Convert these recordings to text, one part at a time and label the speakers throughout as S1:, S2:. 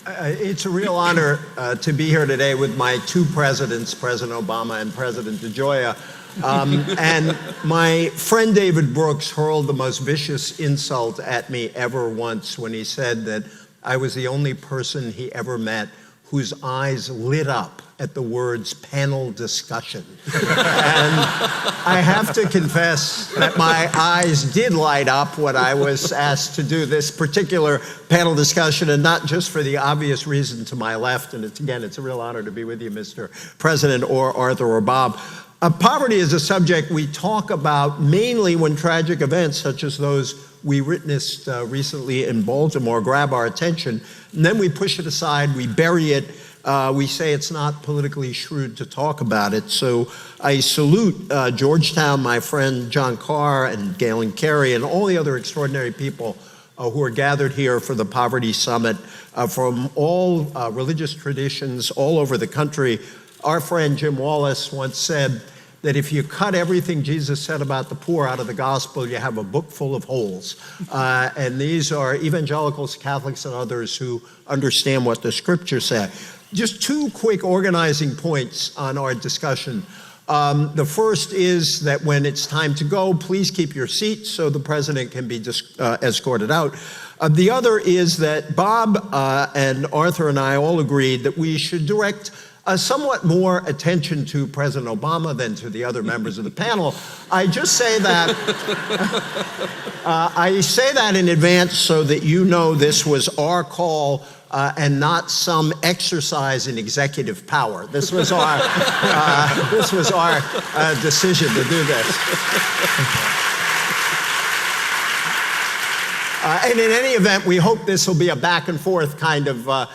S1: It's a real honor to be here today with my two presidents, President Obama and President DeGioia. And my friend David Brooks hurled the most vicious insult at me ever once when he said that I was the only person he ever met whose eyes lit up at the words panel discussion. And I have to confess that my eyes did light up when I was asked to do this particular panel discussion, and not just for the obvious reason to my left. And it's a real honor to be with you, Mr. President, or Arthur or Bob. Poverty is a subject we talk about mainly when tragic events such as those we witnessed recently in Baltimore grab our attention, and then we push it aside, we bury it, we say it's not politically shrewd to talk about it. So I salute Georgetown, my friend John Carr and Galen Carey, and all the other extraordinary people who are gathered here for the Poverty Summit from all religious traditions all over the country. Our friend Jim Wallace once said that if you cut everything Jesus said about the poor out of the gospel, you have a book full of holes. And these are evangelicals, Catholics, and others who understand what the scriptures say. Just two quick organizing points on our discussion. The first is that when it's time to go, please keep your seats so the president can be escorted out. The other is that Bob and Arthur and I all agreed that we should direct somewhat more attention to President Obama than to the other members of the panel. I just say that, I say that in advance so that you know this was our call and not some exercise in executive power. This was our, decision to do this. And in any event, we hope this will be a back and forth kind of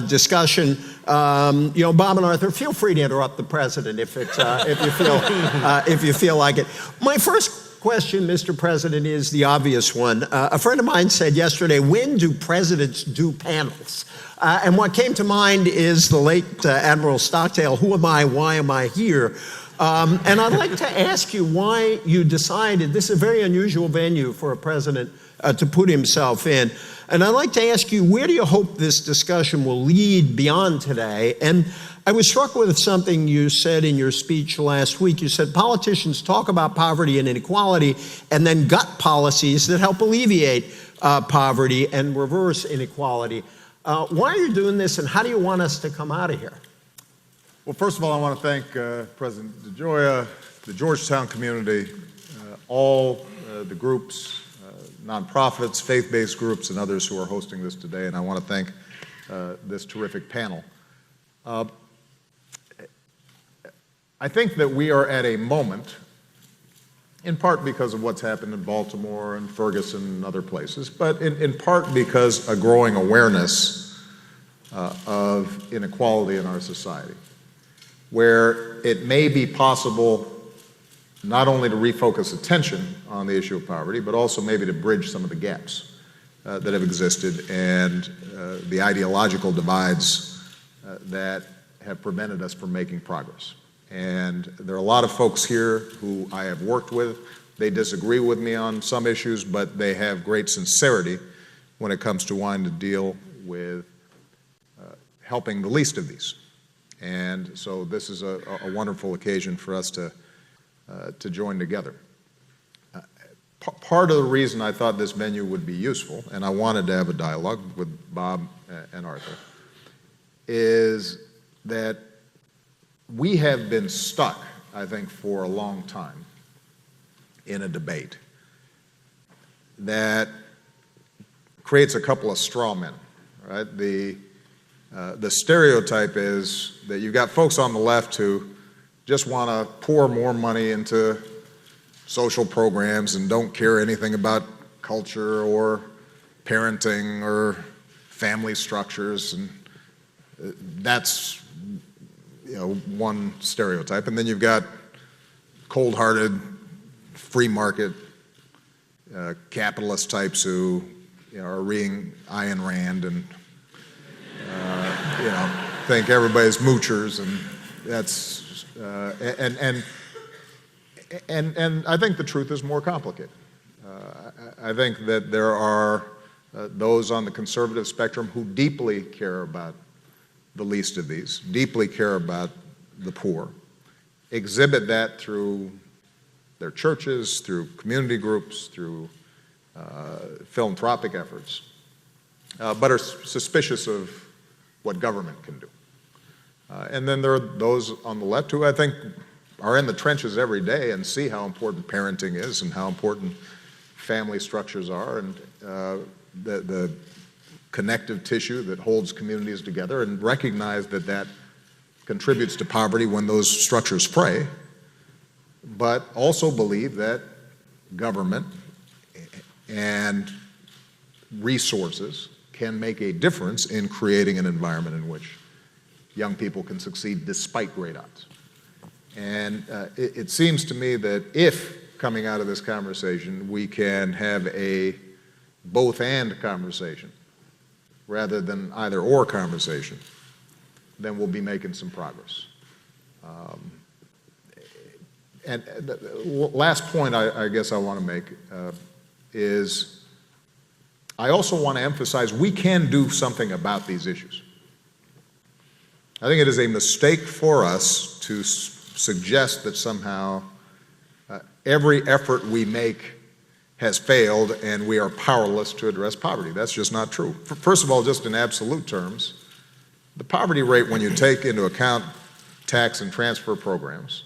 S1: discussion. Bob and Arthur, feel free to interrupt the president if you feel like it. My first question, Mr. President, is the obvious one. A friend of mine said yesterday, when do presidents do panels? And what came to mind is the late Admiral Stockdale, who am I, why am I here? And I'd like to ask you why you decided, this is a very unusual venue for a president to put himself in. And I'd like to ask you, where do you hope this discussion will lead beyond today? And I was struck with something you said in your speech last week. You said politicians talk about poverty and inequality and then gut policies that help alleviate poverty and reverse inequality. Why are you doing this, and how do you want us to come out of here?
S2: Well, first of all, I want to thank President DeGioia, the Georgetown community, all the groups, nonprofits, faith-based groups, and others who are hosting this today, and I want to thank this terrific panel. I think that we are at a moment, in part because of what's happened in Baltimore and Ferguson and other places, but in part because a growing awareness of inequality in our society, where it may be possible not only to refocus attention on the issue of poverty, but also maybe to bridge some of the gaps that have existed and the ideological divides that have prevented us from making progress. And there are a lot of folks here who I have worked with. They disagree with me on some issues, but they have great sincerity when it comes to wanting to deal with helping the least of these. And so this is a wonderful occasion for us to join together. Part of the reason I thought this venue would be useful, and I wanted to have a dialogue with Bob and Arthur, is that we have been stuck, I think, for a long time in a debate that creates a couple of straw men, right? The stereotype is that you've got folks on the left who just want to pour more money into social programs and don't care anything about culture or parenting or family structures, and that's one stereotype. And then you've got cold-hearted, free market capitalist types who are reading Ayn Rand and think everybody's moochers, and that's and I think the truth is more complicated. I think that there are those on the conservative spectrum who deeply care about the least of these, deeply care about the poor, exhibit that through their churches, through community groups, through philanthropic efforts, but are suspicious of what government can do. And then there are those on the left who I think are in the trenches every day and see how important parenting is and how important family structures are and the connective tissue that holds communities together, and recognize that that contributes to poverty when those structures fray, but also believe that government and resources can make a difference in creating an environment in which young people can succeed despite great odds. And it seems to me that if, coming out of this conversation, we can have a both-and conversation rather than either-or conversation, then we'll be making some progress. And the last point I guess I want to make is I also want to emphasize we can do something about these issues. I think it is a mistake for us to suggest that somehow every effort we make has failed and we are powerless to address poverty. That's just not true. First of all, just in absolute terms, the poverty rate, when you take into account tax and transfer programs,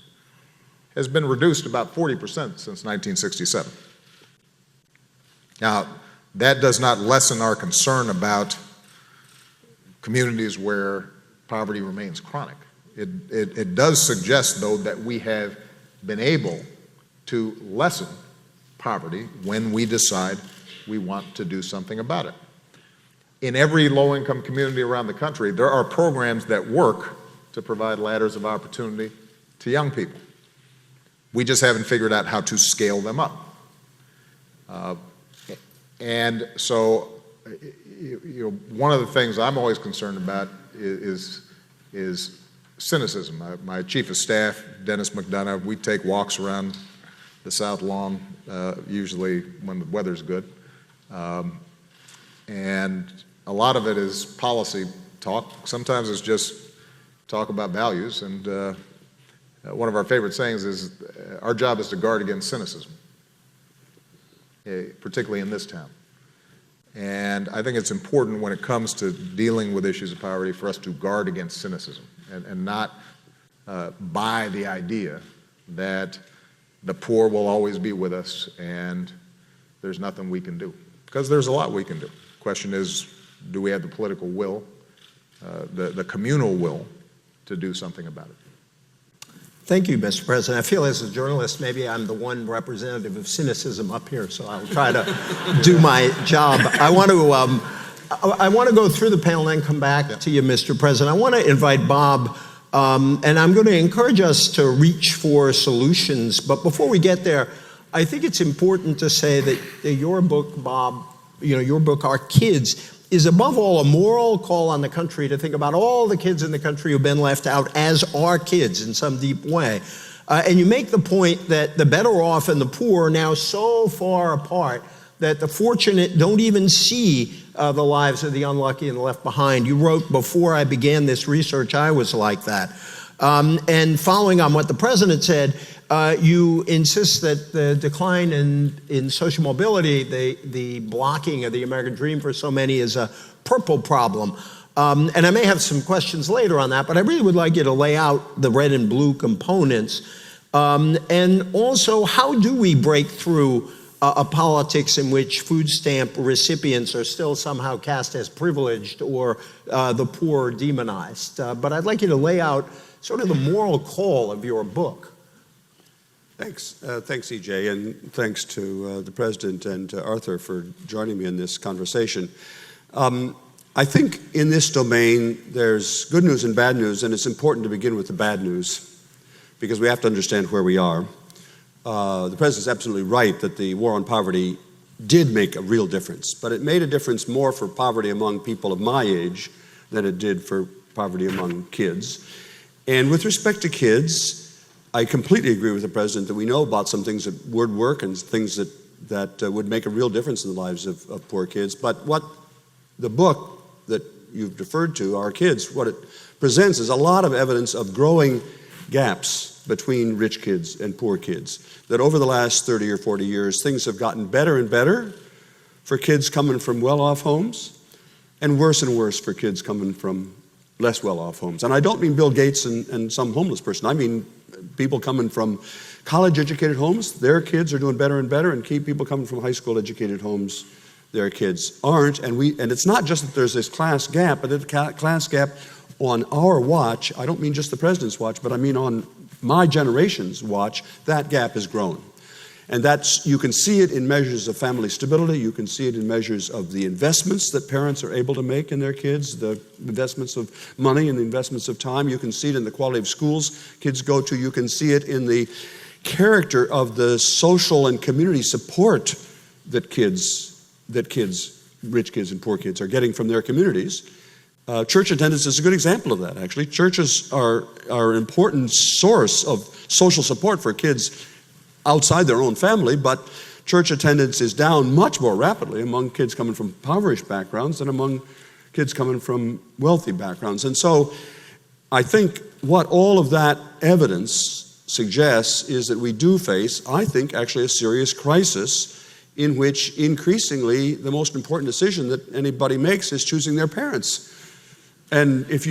S2: has been reduced about 40% since 1967. Now, that does not lessen our concern about communities where poverty remains chronic. It does suggest, though, that we have been able to lessen poverty when we decide we want to do something about it. In every low-income community around the country, there are programs that work to provide ladders of opportunity to young people. We just haven't figured out how to scale them up. And so, one of the things I'm always concerned about is cynicism. My chief of staff, Dennis McDonough, we take walks around the South Lawn, usually when the weather's good. And a lot of it is policy talk. Sometimes it's just talk about values. And one of our favorite sayings is, our job is to guard against cynicism, particularly in this town. And I think it's important when it comes to dealing with issues of poverty for us to guard against cynicism and not buy the idea that the poor will always be with us and there's nothing we can do. Because there's a lot we can do. The question is, do we have the political will, the communal will, to do something about it?
S1: Thank you, Mr. President. I feel as a journalist, maybe I'm the one representative of cynicism up here, so I'll try to do my job. I want to go through the panel and then come back to you, Mr. President. I want to invite Bob, and I'm going to encourage us to reach for solutions. But before we get there, I think it's important to say that your book, Bob, your book, Our Kids, is above all a moral call on the country to think about all the kids in the country who've been left out as our kids in some deep way. And you make the point that the better off and the poor are now so far apart that the fortunate don't even see the lives of the unlucky and the left behind. You wrote, before I began this research, I was like that. And following on what the president said, you insist that the decline in social mobility, the blocking of the American dream for so many, is a purple problem. And I may have some questions later on that, but I really would like you to lay out the red and blue components. And also, how do we break through a politics in which food stamp recipients are still somehow cast as privileged or the poor demonized? But I'd like you to lay out sort of the moral call of your book.
S3: Thanks. Thanks, EJ, and thanks to the President and to Arthur for joining me in this conversation. I think in this domain, there's good news and bad news, and it's important to begin with the bad news because we have to understand where we are. The President's absolutely right that the war on poverty did make a real difference, but it made a difference more for poverty among people of my age than it did for poverty among kids. And with respect to kids, I completely agree with the President that we know about some things that would work and things that that would make a real difference in the lives of poor kids. But what the book that you've deferred to, Our Kids, what it presents is a lot of evidence of growing gaps between rich kids and poor kids, that over the last 30 or 40 years, things have gotten better and better for kids coming from well-off homes, and worse for kids coming from less well-off homes. And I don't mean Bill Gates and some homeless person. I mean people coming from college-educated homes, their kids are doing better and better, and people coming from high school-educated homes, their kids aren't. And it's not just that there's this class gap, but the class gap on our watch, I don't mean just the president's watch, but I mean on my generation's watch, that gap has grown. And you can see it in measures of family stability. You can see it in measures of the investments that parents are able to make in their kids, the investments of money and the investments of time. You can see it in the quality of schools kids go to. You can see it in the character of the social and community support that rich kids and poor kids are getting from their communities. Church attendance is a good example of that, actually. Churches are an important source of social support for kids outside their own family, but church attendance is down much more rapidly among kids coming from impoverished backgrounds than among kids coming from wealthy backgrounds. And so I think what all of that evidence suggests is that we do face, I think, actually a serious crisis in which increasingly the most important decision that anybody makes is choosing their parents. And if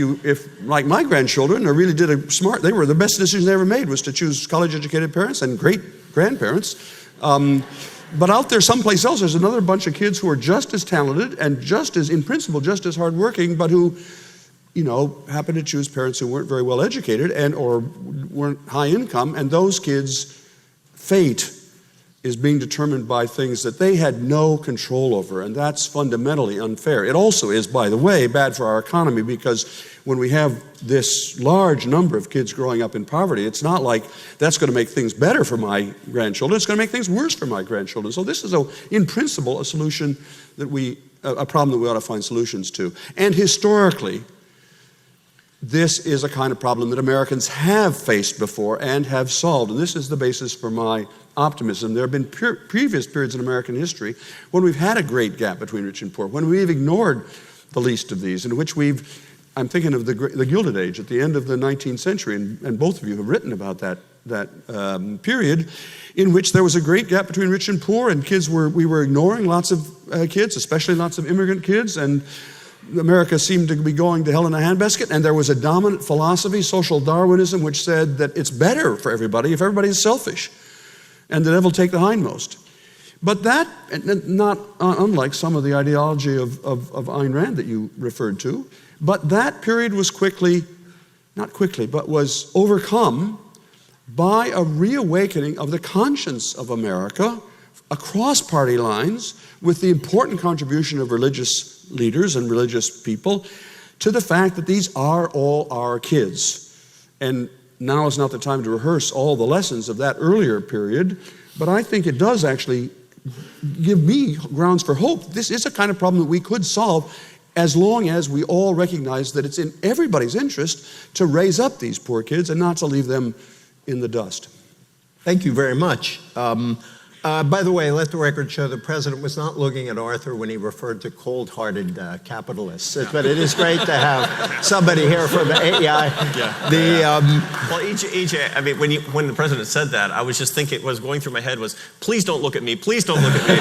S3: like my grandchildren, they really did they were the best decision they ever made was to choose college-educated parents and great grandparents. But out there someplace else, there's another bunch of kids who are just as talented and in principle, just as hardworking, but who, happen to choose parents who weren't very well educated or weren't high income, and those kids' fate is being determined by things that they had no control over, and that's fundamentally unfair. It also is, by the way, bad for our economy, because when we have this large number of kids growing up in poverty, it's not like that's going to make things better for my grandchildren, it's going to make things worse for my grandchildren. So this is, in principle, a problem that we ought to find solutions to. And historically, this is a kind of problem that Americans have faced before and have solved, and this is the basis for my optimism. There have been previous periods in American history when we've had a great gap between rich and poor, when we've ignored the least of these, in which I'm thinking of the Gilded Age at the end of the 19th century, and both of you have written about that period, in which there was a great gap between rich and poor, and we were ignoring lots of kids, especially lots of immigrant kids, and America seemed to be going to hell in a handbasket, and there was a dominant philosophy, social Darwinism, which said that it's better for everybody if everybody is selfish, and the devil take the hindmost. But that, not unlike some of the ideology of Ayn Rand that you referred to, but that period was was overcome by a reawakening of the conscience of America across party lines, with the important contribution of religious leaders and religious people to the fact that these are all our kids. And now is not the time to rehearse all the lessons of that earlier period, but I think it does actually give me grounds for hope. This is a kind of problem that we could solve as long as we all recognize that it's in everybody's interest to raise up these poor kids and not to leave them in the dust.
S1: Thank you very much. By the way, let the record show the president was not looking at Arthur when he referred to cold-hearted capitalists. But it is great to have somebody here from the AEI.
S4: Well, EJ, I mean, when the president said that, I was just thinking, what was going through my head was, please don't look at me, please don't look at me.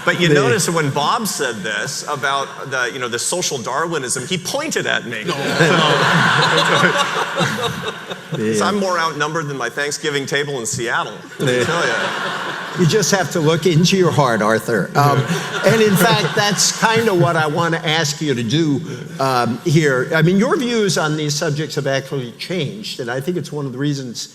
S4: But you notice when Bob said this about the social Darwinism, he pointed at me. So I'm more outnumbered than my Thanksgiving table in Seattle. I tell you.
S1: You just have to look into your heart, Arthur. And in fact, that's kind of what I want to ask you to do here. I mean, your views on these subjects have actually changed, and I think it's one of the reasons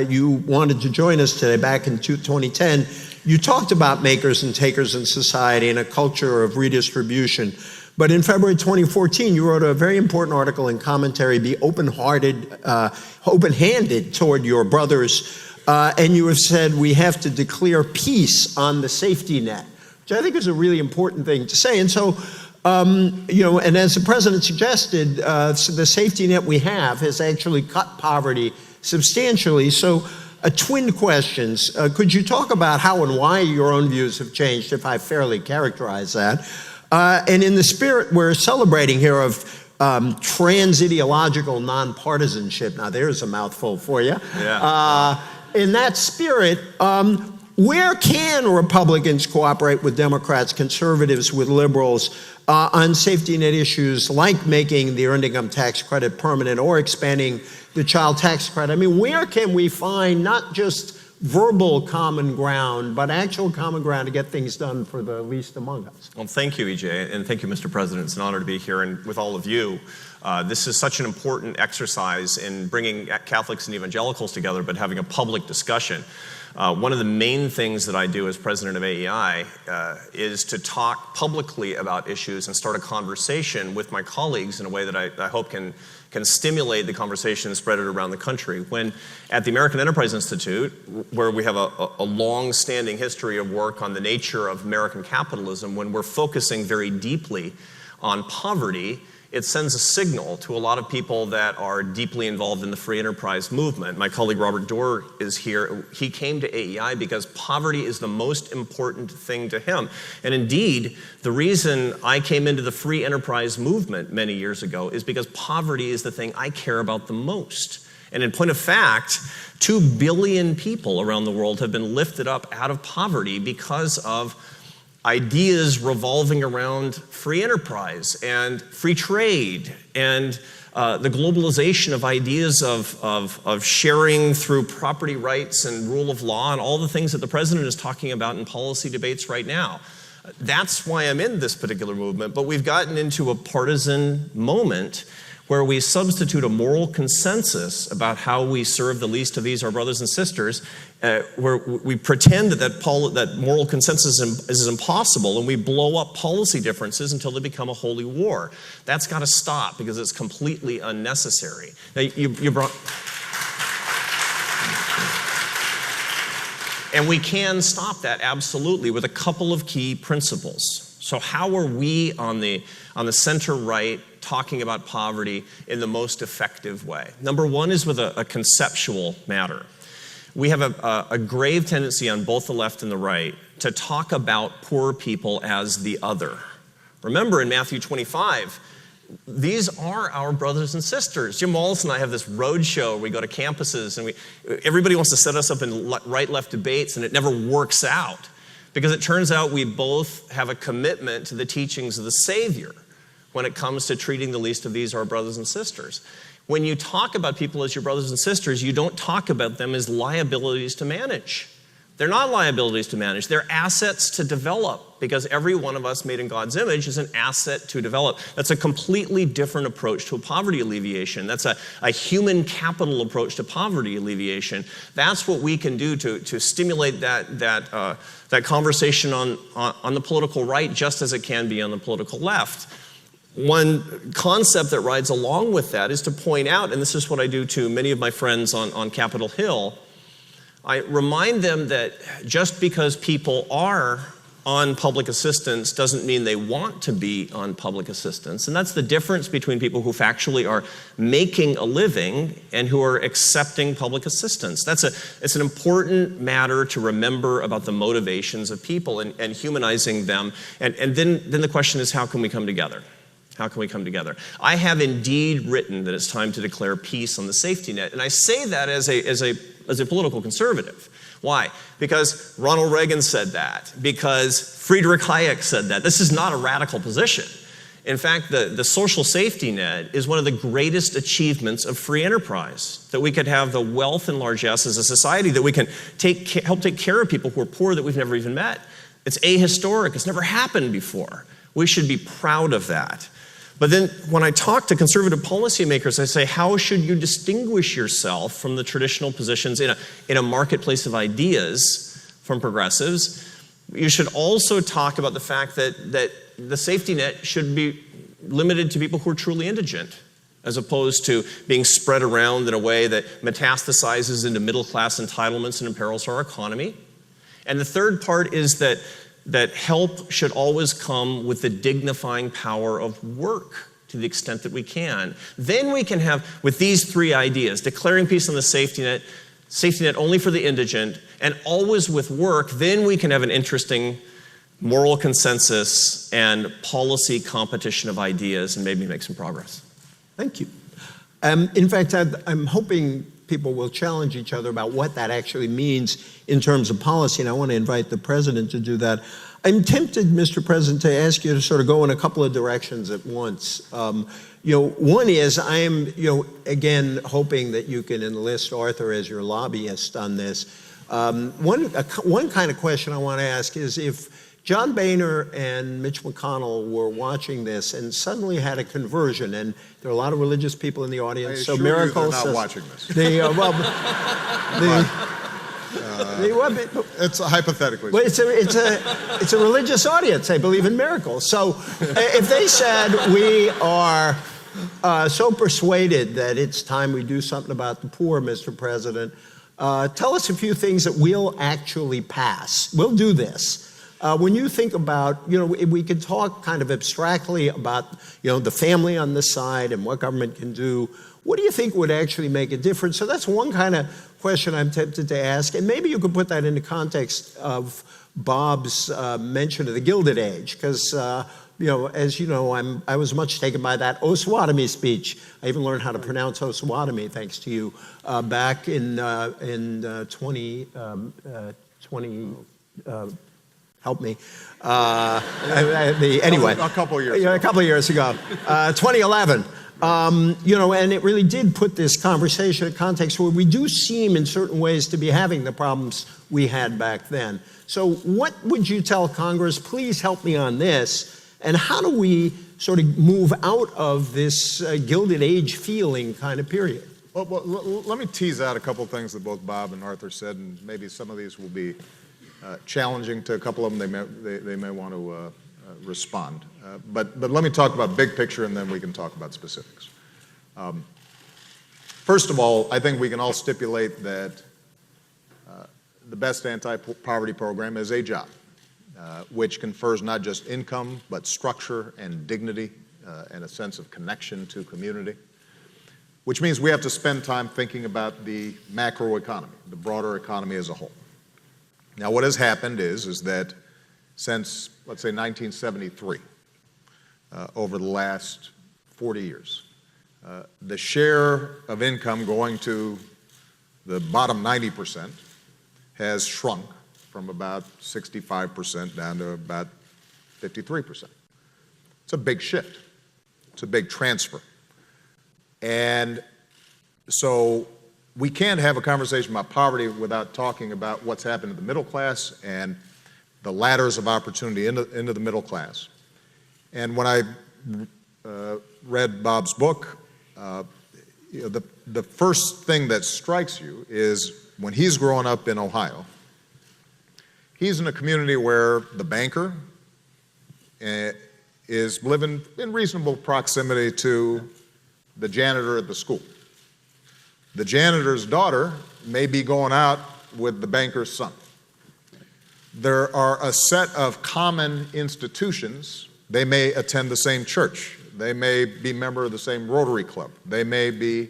S1: you wanted to join us today. Back in 2010, you talked about makers and takers in society and a culture of redistribution. But in February 2014, you wrote a very important article and commentary, Be Open-Handed Toward Your Brothers. And you have said we have to declare peace on the safety net, which I think is a really important thing to say. And so, and as the president suggested, the safety net we have has actually cut poverty substantially. So Twin questions. Could you talk about how and why your own views have changed, if I fairly characterize that? And in the spirit we're celebrating here of trans-ideological nonpartisanship, now there's a mouthful for you.
S4: Yeah.
S1: In that spirit, where can Republicans cooperate with Democrats, conservatives with liberals on safety net issues like making the earned income tax credit permanent or expanding the child tax credit? I mean, where can we find not just verbal common ground, but actual common ground to get things done for the least among us?
S4: Well, thank you, EJ, and thank you, Mr. President. It's an honor to be here and with all of you. This is such an important exercise in bringing Catholics and evangelicals together, but having a public discussion. One of the main things that I do as president of AEI is to talk publicly about issues and start a conversation with my colleagues in a way that I hope can stimulate the conversation and spread it around the country. When at the American Enterprise Institute, where we have a long-standing history of work on the nature of American capitalism, when we're focusing very deeply on poverty, it sends a signal to a lot of people that are deeply involved in the free enterprise movement. My colleague Robert Doar is here. He came to AEI because poverty is the most important thing to him. And indeed, the reason I came into the free enterprise movement many years ago is because poverty is the thing I care about the most. And in point of fact, 2 billion people around the world have been lifted up out of poverty because of ideas revolving around free enterprise and free trade and the globalization of ideas of sharing through property rights and rule of law and all the things that the president is talking about in policy debates right now. That's why I'm in this particular movement, but we've gotten into a partisan moment where we substitute a moral consensus about how we serve the least of these, our brothers and sisters, where we pretend that moral consensus is impossible, and we blow up policy differences until they become a holy war. That's got to stop because it's completely unnecessary. Now, you brought... And we can stop that, absolutely, with a couple of key principles. So how are we on the center right talking about poverty in the most effective way? Number one is with a conceptual matter. We have a grave tendency on both the left and the right to talk about poor people as the other. Remember in Matthew 25, these are our brothers and sisters. Jim Wallace and I have this road show where we go to campuses and everybody wants to set us up in right-left debates, and it never works out because it turns out we both have a commitment to the teachings of the Savior when it comes to treating the least of these, our brothers and sisters. When you talk about people as your brothers and sisters, you don't talk about them as liabilities to manage. They're not liabilities to manage. They're assets to develop, because every one of us made in God's image is an asset to develop. That's a completely different approach to poverty alleviation. That's a human capital approach to poverty alleviation. That's what we can do to stimulate that conversation on the political right, just as it can be on the political left. One concept that rides along with that is to point out, and this is what I do to many of my friends on Capitol Hill, I remind them that just because people are on public assistance doesn't mean they want to be on public assistance. And that's the difference between people who factually are making a living and who are accepting public assistance. It's an important matter to remember about the motivations of people and humanizing them. And then the question is, how can we come together? How can we come together? I have indeed written that it's time to declare peace on the safety net. And I say that as a political conservative. Why? Because Ronald Reagan said that. Because Friedrich Hayek said that. This is not a radical position. In fact, the social safety net is one of the greatest achievements of free enterprise. That we could have the wealth and largesse as a society, that we can help take care of people who are poor that we've never even met. It's ahistoric. It's never happened before. We should be proud of that. But then when I talk to conservative policymakers, I say, how should you distinguish yourself from the traditional positions in a marketplace of ideas from progressives? You should also talk about the fact that the safety net should be limited to people who are truly indigent, as opposed to being spread around in a way that metastasizes into middle-class entitlements and imperils our economy. And the third part is that help should always come with the dignifying power of work to the extent that we can. Then we can have, with these three ideas, declaring peace on the safety net, safety net only for the indigent, and always with work, then we can have an interesting moral consensus and policy competition of ideas and maybe make some progress.
S1: Thank you. In fact, I'm hoping people will challenge each other about what that actually means in terms of policy, and I want to invite the President to do that. I'm tempted, Mr. President, to ask you to sort of go in a couple of directions at once. One is I am, again, hoping that you can enlist Arthur as your lobbyist on this. One kind of question I want to ask is if John Boehner and Mitch McConnell were watching this and suddenly had a conversion, and there are a lot of religious people in the audience, so miracles.
S2: They're not watching this. It's hypothetically.
S1: Well, it's a religious audience. They believe in miracles. So if they said we are so persuaded that it's time we do something about the poor, Mr. President, tell us a few things that we'll actually pass. We'll do this. When you think about, we could talk kind of abstractly about, the family on the side and what government can do. What do you think would actually make a difference? So that's one kind of question I'm tempted to ask. And maybe you could put that into context of Bob's mention of the Gilded Age, because, as you know, I was much taken by that Osawatomie speech. I even learned how to pronounce Osawatomie thanks to you back in 2020. Help me. Anyway.
S2: A couple of years ago.
S1: A couple of years ago. 2011. And it really did put this conversation in context where we do seem in certain ways to be having the problems we had back then. So what would you tell Congress? Please help me on this. And how do we sort of move out of this Gilded Age feeling kind of period?
S2: Well, let me tease out a couple of things that both Bob and Arthur said, and maybe some of these will be challenging to a couple of them. They may want to respond. But let me talk about big picture, and then we can talk about specifics. First of all, I think we can all stipulate that the best anti-poverty program is a job, which confers not just income, but structure and dignity and a sense of connection to community, which means we have to spend time thinking about the macro economy, the broader economy as a whole. Now, what has happened is that since, let's say, 1973, over the last 40 years, the share of income going to the bottom 90% has shrunk from about 65% down to about 53%. It's a big shift. It's a big transfer. And so we can't have a conversation about poverty without talking about what's happened to the middle class and the ladders of opportunity into the middle class. And when I read Bob's book, the first thing that strikes you is when he's growing up in Ohio, he's in a community where the banker is living in reasonable proximity to the janitor at the school. The janitor's daughter may be going out with the banker's son. There are a set of common institutions. They may attend the same church. They may be a member of the same Rotary Club. They may be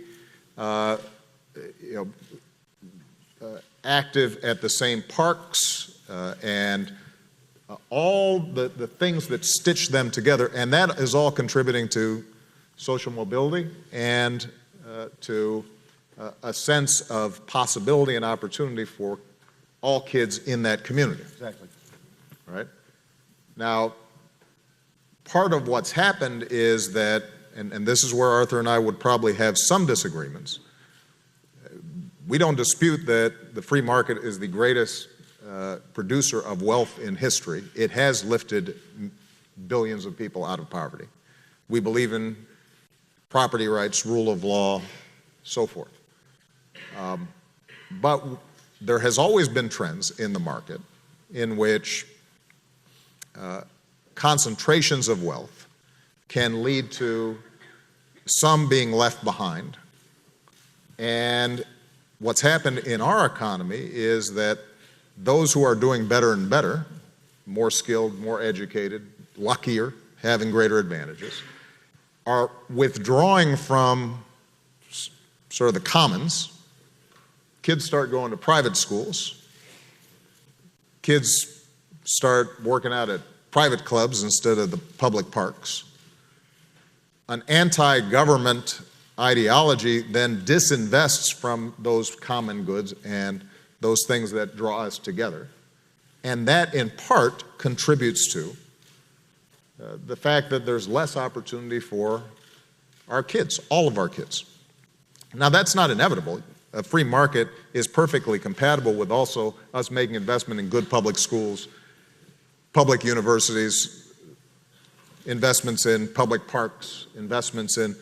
S2: active at the same parks and all the things that stitch them together. And that is all contributing to social mobility and to a sense of possibility and opportunity for all kids in that community.
S1: Exactly.
S2: Right? Now, part of what's happened is that, and this is where Arthur and I would probably have some disagreements, we don't dispute that the free market is the greatest producer of wealth in history. It has lifted billions of people out of poverty. We believe in property rights, rule of law, so forth. But there has always been trends in the market in which concentrations of wealth can lead to some being left behind. And what's happened in our economy is that those who are doing better and better, more skilled, more educated, luckier, having greater advantages, are withdrawing from sort of the commons kids start going to private schools. Kids start working out at private clubs instead of the public parks. An anti-government ideology then disinvests from those common goods and those things that draw us together. And that, in part, contributes to the fact that there's less opportunity for our kids, all of our kids. Now, that's not inevitable. A free market is perfectly compatible with also us making investment in good public schools, public universities, investments in public parks, investments in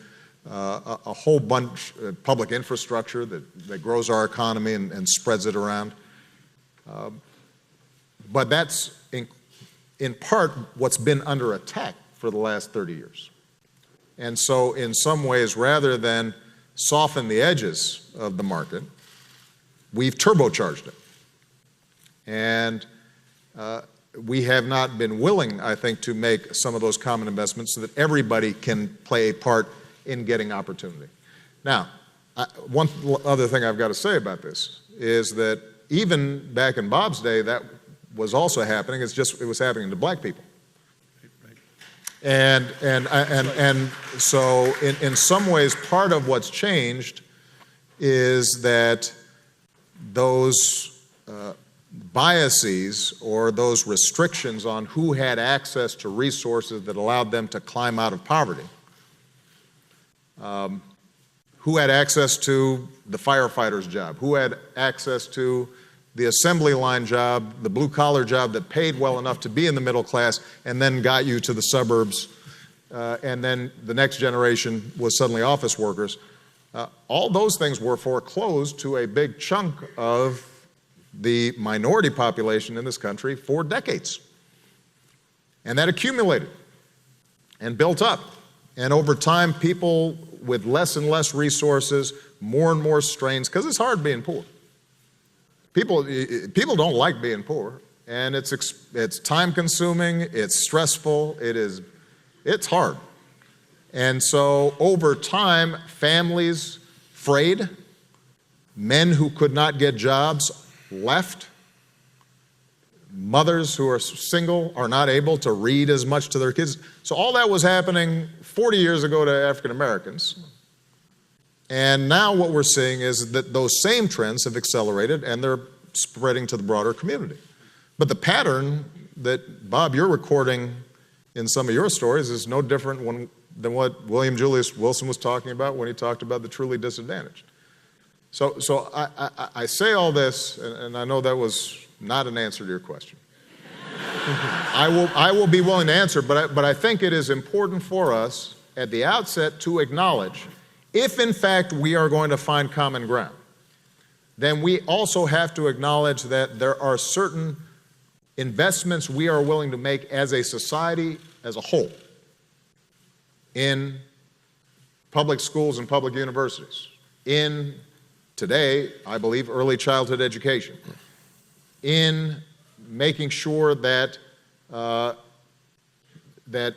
S2: a whole bunch of public infrastructure that grows our economy and spreads it around. But that's in part what's been under attack for the last 30 years. And so in some ways, rather than soften the edges of the market, we've turbocharged it. And we have not been willing, I think, to make some of those common investments so that everybody can play a part in getting opportunity. Now, one other thing I've got to say about this is that even back in Bob's day, that was also happening. It's just it was happening to black people. And so in some ways, part of what's changed is that those biases or those restrictions on who had access to resources that allowed them to climb out of poverty, who had access to the firefighter's job, who had access to the assembly line job, the blue-collar job that paid well enough to be in the middle class and then got you to the suburbs, and then the next generation was suddenly office workers. All those things were foreclosed to a big chunk of the minority population in this country for decades. And that accumulated and built up. And over time, people with less and less resources, more and more strains, because it's hard being poor. People don't like being poor, and it's time-consuming, it's stressful, it's hard. And so over time, families frayed, men who could not get jobs left, mothers who are single are not able to read as much to their kids. So all that was happening 40 years ago to African Americans. And now what we're seeing is that those same trends have accelerated and they're spreading to the broader community. But the pattern that, Bob, you're recording in some of your stories is no different than what William Julius Wilson was talking about when he talked about the truly disadvantaged. So I say all this, and I know that was not an answer to your question. I will be willing to answer, but I think it is important for us at the outset to acknowledge, if in fact we are going to find common ground, then we also have to acknowledge that there are certain investments we are willing to make as a society as a whole in public schools and public universities, in today, I believe, early childhood education, in making sure that that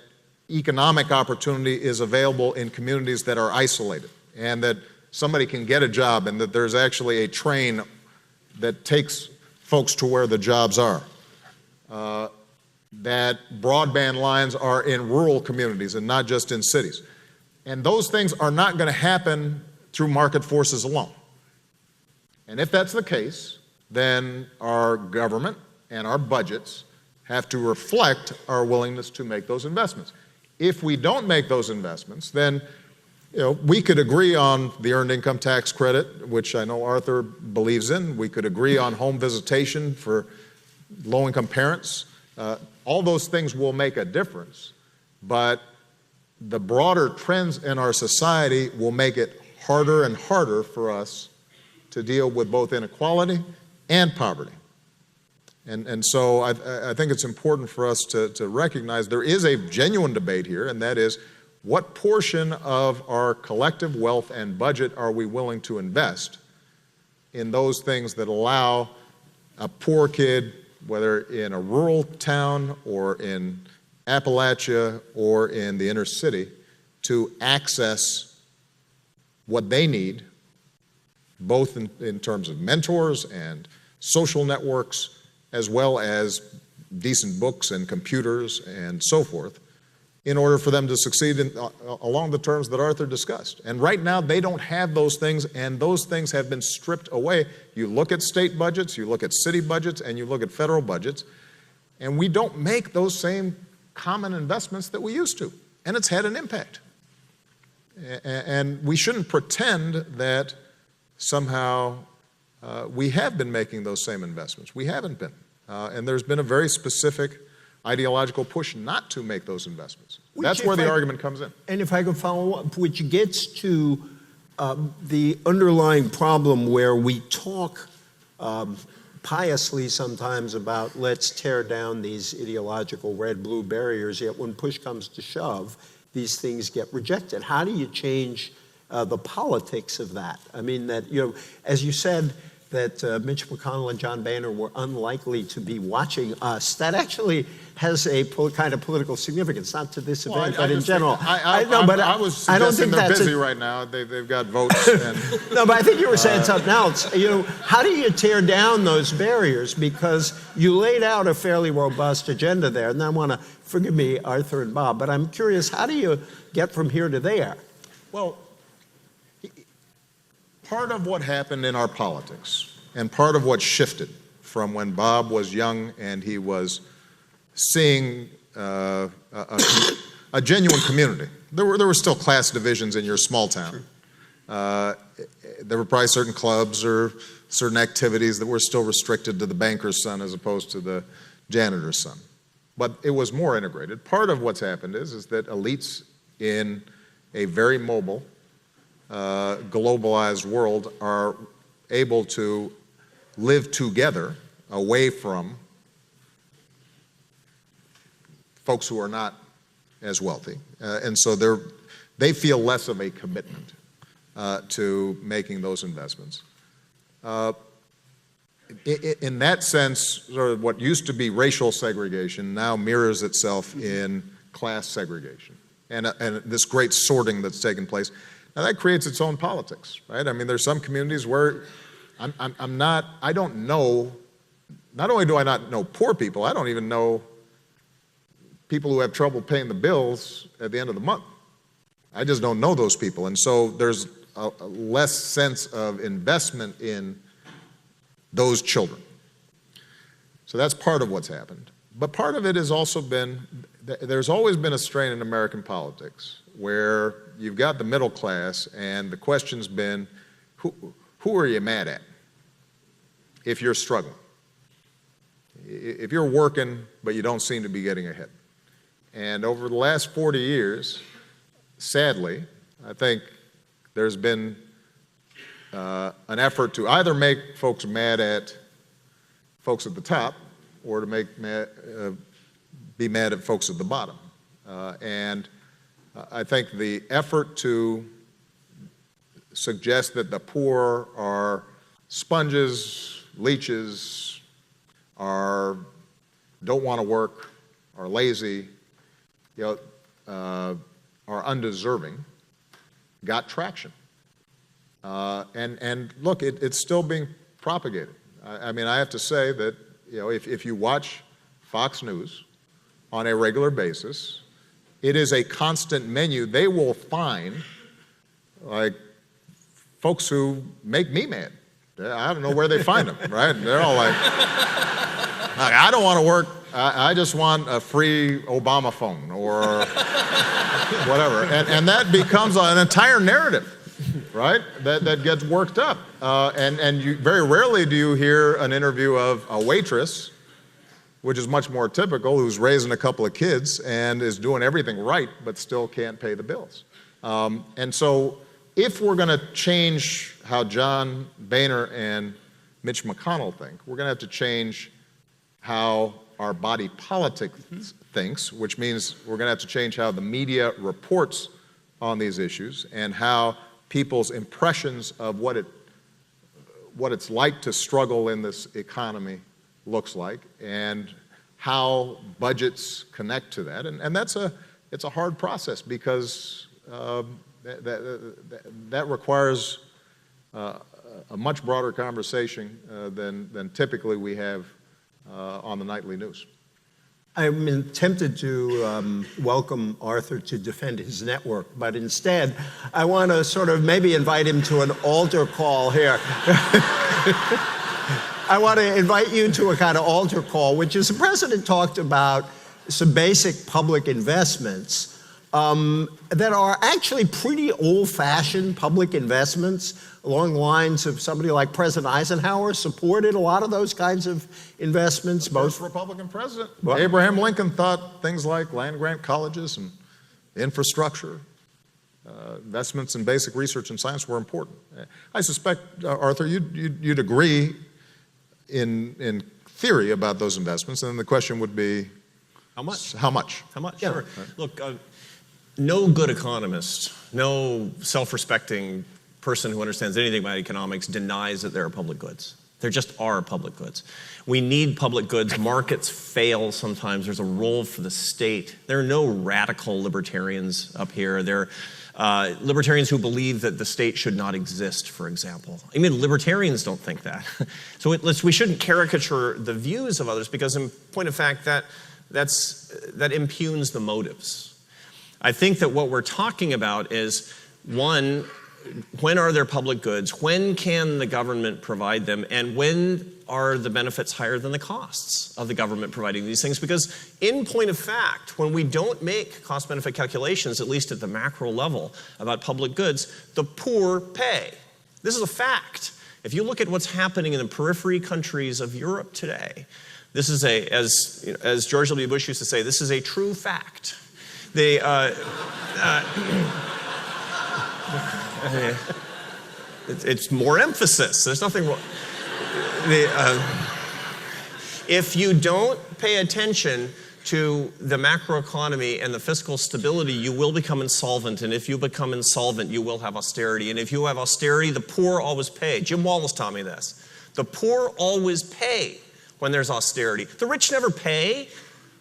S2: economic opportunity is available in communities that are isolated, and that somebody can get a job, and that there's actually a train that takes folks to where the jobs are. That broadband lines are in rural communities and not just in cities. And those things are not going to happen through market forces alone. And if that's the case, then our government and our budgets have to reflect our willingness to make those investments. If we don't make those investments, then we could agree on the earned income tax credit, which I know Arthur believes in. We could agree on home visitation for low-income parents. All those things will make a difference, but the broader trends in our society will make it harder and harder for us to deal with both inequality and poverty. And so I think it's important for us to recognize there is a genuine debate here, and that is, what portion of our collective wealth and budget are we willing to invest in those things that allow a poor kid, whether in a rural town or in Appalachia or in the inner city, to access what they need both in terms of mentors and social networks, as well as decent books and computers and so forth, in order for them to succeed along the terms that Arthur discussed. And right now, they don't have those things, and those things have been stripped away. You look at state budgets, you look at city budgets, and you look at federal budgets, and we don't make those same common investments that we used to. And it's had an impact. And we shouldn't pretend that somehow we have been making those same investments. We haven't been. And there's been a very specific ideological push not to make those investments. That's where the argument comes in.
S1: And if I could follow up, which gets to the underlying problem where we talk piously sometimes about let's tear down these ideological red-blue barriers, yet when push comes to shove, these things get rejected. How do you change the politics of that? I mean, that, you know, as you said, that Mitch McConnell and John Boehner were unlikely to be watching us. That actually has a kind of political significance, not to this event, but in general.
S2: I was suggesting they're busy right now. They've got votes. And,
S1: no, but I think you were saying something else. You know, how do you tear down those barriers? Because you laid out a fairly robust agenda there, and I want to, forgive me, Arthur and Bob, but I'm curious, how do you get from here to there?
S2: Well, part of what happened in our politics, and part of what shifted from when Bob was young and he was seeing a genuine community. There were still class divisions in your small town. There were probably certain clubs or certain activities that were still restricted to the banker's son as opposed to the janitor's son. But it was more integrated. Part of what's happened is that elites in a very mobile, globalized world are able to live together away from folks who are not as wealthy. And so they feel less of a commitment to making those investments. In that sense, sort of what used to be racial segregation now mirrors itself in class segregation and this great sorting that's taken place. Now that creates its own politics, right? I mean, there's some communities where I don't know, not only do I not know poor people, I don't even know people who have trouble paying the bills at the end of the month. I just don't know those people. And so there's a less sense of investment in those children. So that's part of what's happened. But part of it has also been, there's always been a strain in American politics where you've got the middle class and the question's been, who are you mad at if you're struggling? If you're working, but you don't seem to be getting ahead. And over the last 40 years, sadly, I think there's been an effort to either make folks mad at folks at the top or to be mad at folks at the bottom. And I think the effort to suggest that the poor are sponges, leeches, don't want to work, are lazy, are undeserving, got traction. And look, it's still being propagated. I mean, I have to say that if you watch Fox News on a regular basis, it is a constant menu. They will find like folks who make me mad. I don't know where they find them, right? They're all like I don't want to work. I just want a free Obama phone or whatever. And that becomes an entire narrative, right? That gets worked up. And you, very rarely do you hear an interview of a waitress, which is much more typical, who's raising a couple of kids and is doing everything right, but still can't pay the bills. And so if we're going to change how John Boehner and Mitch McConnell think, we're going to have to change how our body politic thinks, which means we're going to have to change how the media reports on these issues and how people's impressions of what it's like to struggle in this economy looks like and how budgets connect to that. And it's a hard process because that requires a much broader conversation than typically we have on the nightly news.
S1: I'm tempted to welcome Arthur to defend his network, but instead, I want to sort of maybe invite him to an altar call here. I want to invite you to a kind of altar call, which is the president talked about some basic public investments that are actually pretty old-fashioned public investments along the lines of somebody like President Eisenhower supported a lot of those kinds of investments.
S2: Most Republican president. What? Abraham Lincoln thought things like land-grant colleges and infrastructure, investments in basic research and science were important. I suspect, Arthur, you'd agree in theory about those investments, and then the question would be,
S4: how much?
S2: How much?
S4: How much?
S1: Yeah.
S4: Sure. Look, no good economist, no self-respecting person who understands anything about economics denies that there are public goods. There just are public goods. We need public goods. Markets fail sometimes. There's a role for the state. There are no radical libertarians up here. There are libertarians who believe that the state should not exist, for example. I mean, libertarians don't think that. So we shouldn't caricature the views of others because, in point of fact, that impugns the motives. I think that what we're talking about is, one, when are there public goods? When can the government provide them? And when are the benefits higher than the costs of the government providing these things? Because in point of fact, when we don't make cost-benefit calculations, at least at the macro level, about public goods, the poor pay. This is a fact. If you look at what's happening in the periphery countries of Europe today, this is as George W. Bush used to say, this is a true fact. It's more emphasis. There's nothing wrong. If you don't pay attention to the macroeconomy and the fiscal stability, you will become insolvent. And if you become insolvent, you will have austerity. And if you have austerity, the poor always pay. Jim Wallace taught me this. The poor always pay when there's austerity. The rich never pay.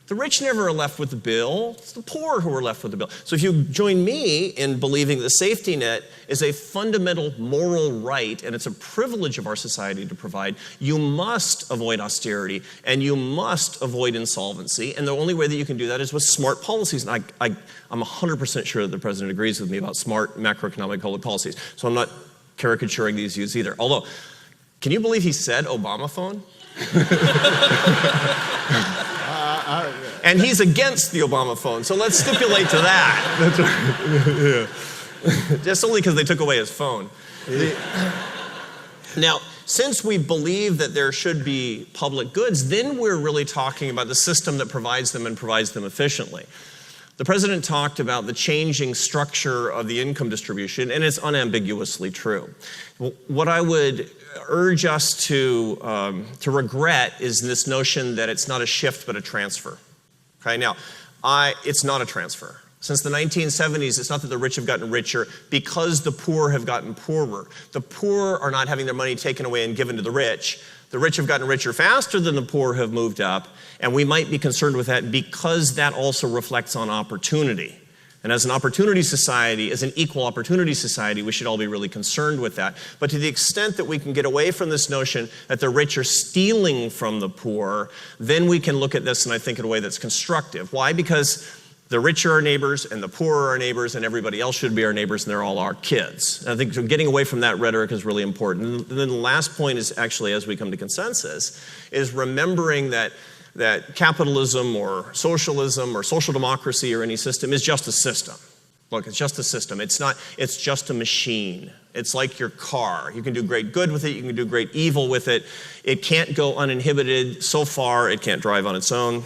S4: The rich never are left with the bill. It's the poor who are left with the bill. So if you join me in believing the safety net is a fundamental moral right and it's a privilege of our society to provide, you must avoid austerity and you must avoid insolvency. And the only way that you can do that is with smart policies. And I'm 100% sure that the president agrees with me about smart macroeconomic public policies. So I'm not caricaturing these views either. Although, can you believe he said Obama phone? And he's against the Obama phone, so let's stipulate to that.
S2: That's right.
S4: Yeah. Just only because they took away his phone. Now, since we believe that there should be public goods, then we're really talking about the system that provides them and provides them efficiently. The president talked about the changing structure of the income distribution, and it's unambiguously true. What I would urge us to regret is this notion that it's not a shift but a transfer. Okay, now, it's not a transfer. Since the 1970s, it's not that the rich have gotten richer because the poor have gotten poorer. The poor are not having their money taken away and given to the rich. The rich have gotten richer faster than the poor have moved up, and we might be concerned with that because that also reflects on opportunity. And as an opportunity society, as an equal opportunity society, we should all be really concerned with that. But to the extent that we can get away from this notion that the rich are stealing from the poor, then we can look at this, and I think, in a way that's constructive. Why? Because the rich are our neighbors, and the poor are our neighbors, and everybody else should be our neighbors, and they're all our kids. And I think getting away from that rhetoric is really important. And then the last point is actually, as we come to consensus, is remembering that capitalism or social democracy or any system is just a system. Look, it's just a system. It's just a machine. It's like your car. You can do great good with it. You can do great evil with it. It can't go uninhibited so far. It can't drive on its own.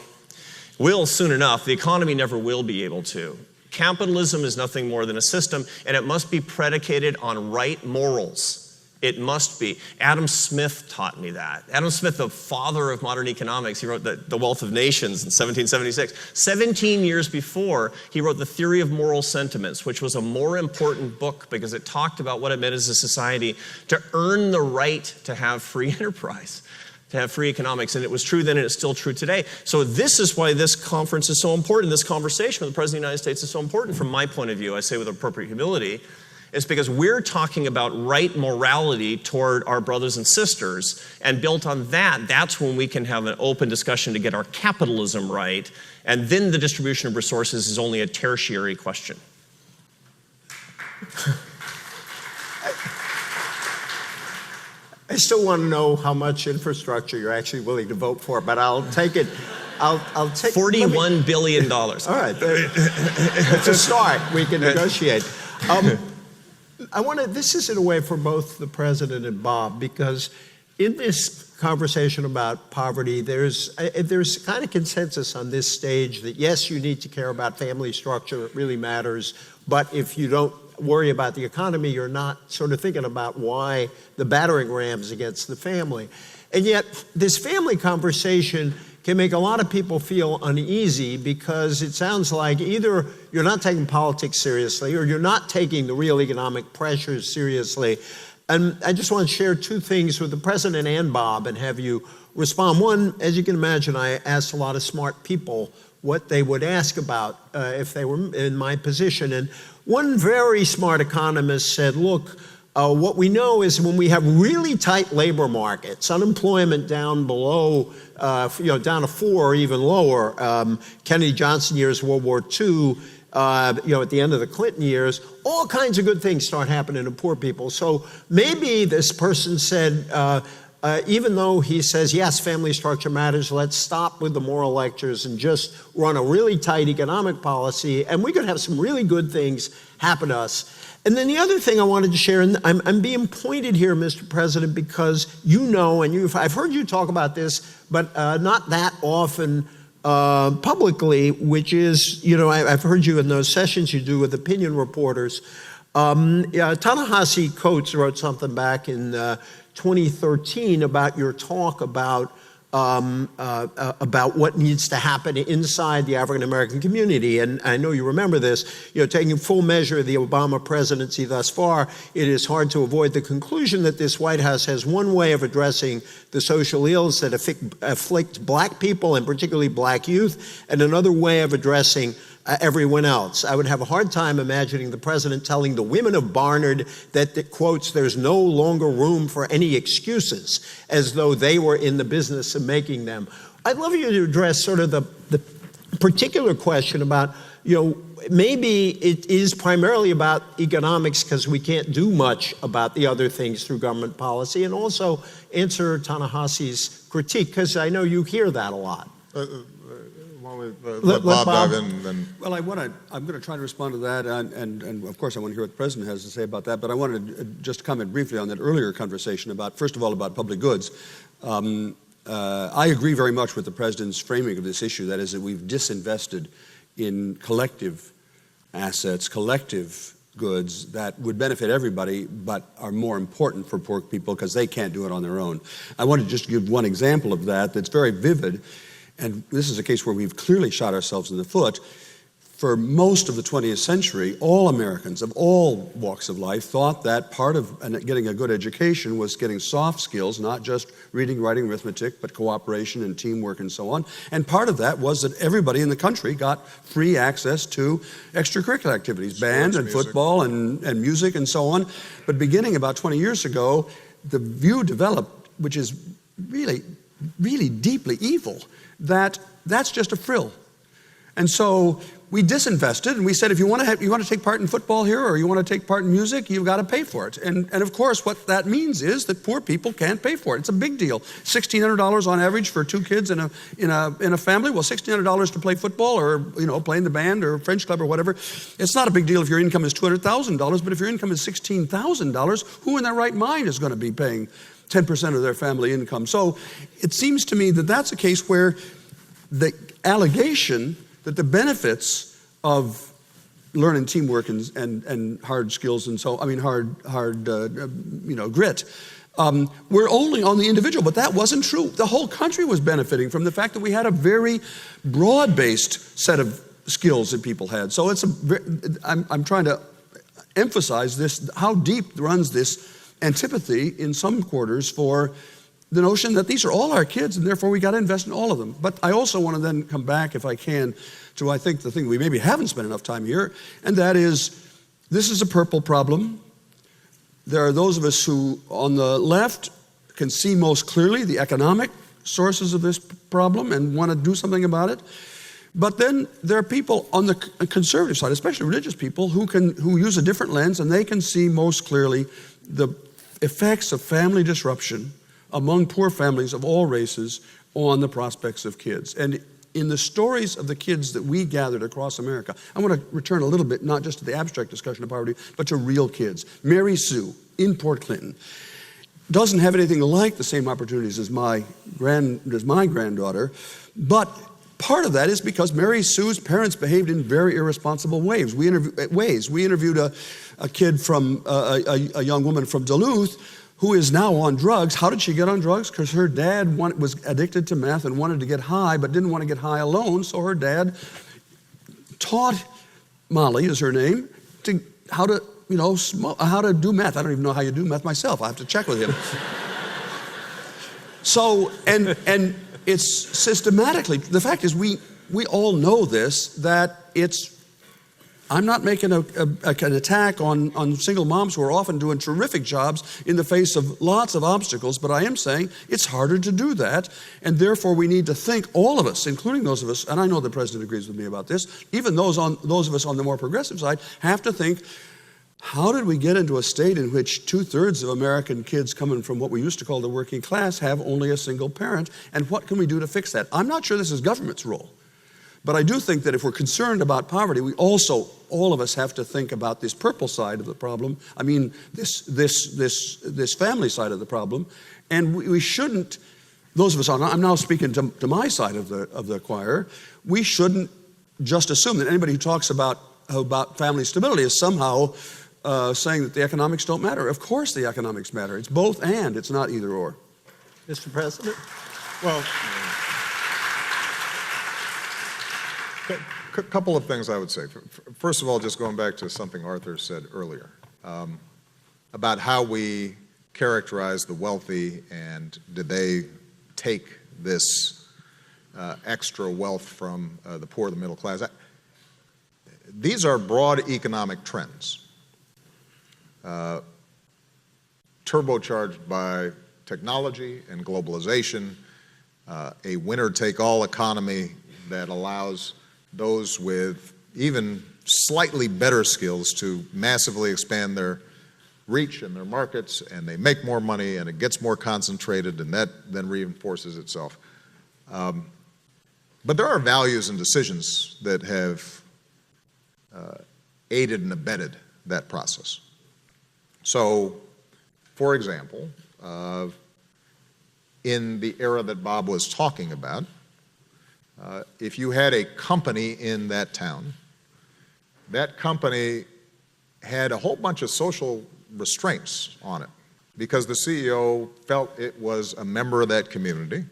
S4: Will soon enough. The economy never will be able to. Capitalism is nothing more than a system, and it must be predicated on right morals. It must be. Adam Smith taught me that. Adam Smith, the father of modern economics, he wrote The Wealth of Nations in 1776. 17 years before, he wrote The Theory of Moral Sentiments, which was a more important book because it talked about what it meant as a society to earn the right to have free enterprise, to have free economics. And it was true then, and it's still true today. So this is why this conference is so important. This conversation with the President of the United States is so important from my point of view. I say with appropriate humility, is because we're talking about right morality toward our brothers and sisters, and built on that, that's when we can have an open discussion to get our capitalism right, and then the distribution of resources is only a tertiary question.
S1: I still want to know how much infrastructure you're actually willing to vote for, but I'll take it. I'll take
S4: $41 billion.
S1: All right, it's a start. We can negotiate. This is in a way for both the president and Bob, because in this conversation about poverty, there's kind of consensus on this stage that yes, you need to care about family structure, it really matters, but if you don't worry about the economy, you're not sort of thinking about why the battering rams against the family. And yet, this family conversation can make a lot of people feel uneasy, because it sounds like either you're not taking politics seriously or you're not taking the real economic pressures seriously. And I just want to share two things with the president and Bob and have you respond. One, as you can imagine, I asked a lot of smart people what they would ask about if they were in my position. And one very smart economist said, look, what we know is when we have really tight labor markets, unemployment down below, down to 4 or even lower, Kennedy Johnson years, World War II, at the end of the Clinton years, all kinds of good things start happening to poor people. So maybe this person said, even though he says, yes, family structure matters, let's stop with the moral lectures and just run a really tight economic policy, and we could have some really good things happen to us. And then the other thing I wanted to share, and I'm being pointed here, Mr. President, because you know, and I've heard you talk about this, but not that often publicly, which is, I've heard you in those sessions you do with opinion reporters. Ta-Nehisi Coates wrote something back in 2013 about your talk about what needs to happen inside the African American community. And I know you remember this, taking full measure of the Obama presidency thus far, it is hard to avoid the conclusion that this White House has one way of addressing the social ills that afflict black people, and particularly black youth, and another way of addressing everyone else. I would have a hard time imagining the president telling the women of Barnard that, quotes, there's no longer room for any excuses, as though they were in the business of making them. I'd love you to address sort of the particular question about, maybe it is primarily about economics because we can't do much about the other things through government policy, and also answer Ta-Nehisi's critique, because I know you hear that a lot.
S2: Let Bob dive in. Then.
S3: Well, I'm going to try to respond to that, and of course I want to hear what the president has to say about that, but I wanted to just comment briefly on that earlier conversation about, first of all, about public goods. I agree very much with the president's framing of this issue, that is that we've disinvested in collective assets, collective goods that would benefit everybody but are more important for poor people because they can't do it on their own. I want to just give one example of that that's very vivid. And this is a case where we've clearly shot ourselves in the foot. For most of the 20th century, all Americans of all walks of life thought that part of getting a good education was getting soft skills, not just reading, writing, arithmetic, but cooperation and teamwork and so on. And part of that was that everybody in the country got free access to extracurricular activities, band and football and music and so on. But beginning about 20 years ago, the view developed, which is really, really deeply evil, that's just a frill. And so we disinvested, and we said, if you want to take part in football here, or you want to take part in music, you've got to pay for it. And of course, what that means is that poor people can't pay for it. It's a big deal. $1,600 on average for 2 kids in a family. Well, $1,600 to play football, or play in the band or French club or whatever. It's not a big deal if your income is $200,000, but if your income is $16,000, who in their right mind is going to be paying 10% of their family income? So it seems to me that that's a case where the allegation that the benefits of learning teamwork and hard skills and grit were only on the individual, but that wasn't true. The whole country was benefiting from the fact that we had a very broad-based set of skills that people had. So I'm trying to emphasize this, how deep runs this antipathy in some quarters for the notion that these are all our kids and therefore we got to invest in all of them. But I also want to then come back, if I can, to I think the thing we maybe haven't spent enough time here, and that is This is a purple problem. There are those of us who, on the left, can see most clearly the economic sources of this problem and want to do something about it. But then there are people on the conservative side, especially religious people, who use a different lens, and they can see most clearly the effects of family disruption among poor families of all races on the prospects of kids. And in the stories of the kids that we gathered across America, I want to return a little bit, not just to the abstract discussion of poverty, but to real kids. Mary Sue in Port Clinton doesn't have anything like the same opportunities as my granddaughter, but part of that is because Mary Sue's parents behaved in very irresponsible ways. We interviewed a kid from, a young woman from Duluth who is now on drugs. How did she get on drugs? Because her dad was addicted to meth and wanted to get high, but didn't want to get high alone, so her dad taught, Molly is her name, how to do meth. I don't even know how you do meth myself. I have to check with him. So, and it's systematically, the fact is we all know this, that I'm not making an attack on single moms who are often doing terrific jobs in the face of lots of obstacles, but I am saying it's harder to do that, and therefore we need to think, all of us, including those of us, and I know the President agrees with me about this, even those of us on the more progressive side, have to think, how did we get into a state in which 2/3 of American kids coming from what we used to call the working class have only a single parent, and what can we do to fix that? I'm not sure this is government's role. But I do think that if we're concerned about poverty, we also, all of us, have to think about this purple side of the problem. I mean, this family side of the problem, and we shouldn't. Those of us, I'm now speaking to my side of the choir. We shouldn't just assume that anybody who talks about family stability is somehow saying that the economics don't matter. Of course, the economics matter. It's both and. It's not either or.
S1: Mr. President?
S2: Well, a couple of things I would say. First of all, just going back to something Arthur said earlier about how we characterize the wealthy, and did they take this extra wealth from the poor, the middle class. These are broad economic trends, turbocharged by technology and globalization, a winner-take-all economy that allows those with even slightly better skills to massively expand their reach and their markets, and they make more money, and it gets more concentrated, and that then reinforces itself. But there are values and decisions that have aided and abetted that process. So, for example, in the era that Bob was talking about, if you had a company in that town, that company had a whole bunch of social restraints on it because the CEO felt it was a member of that community,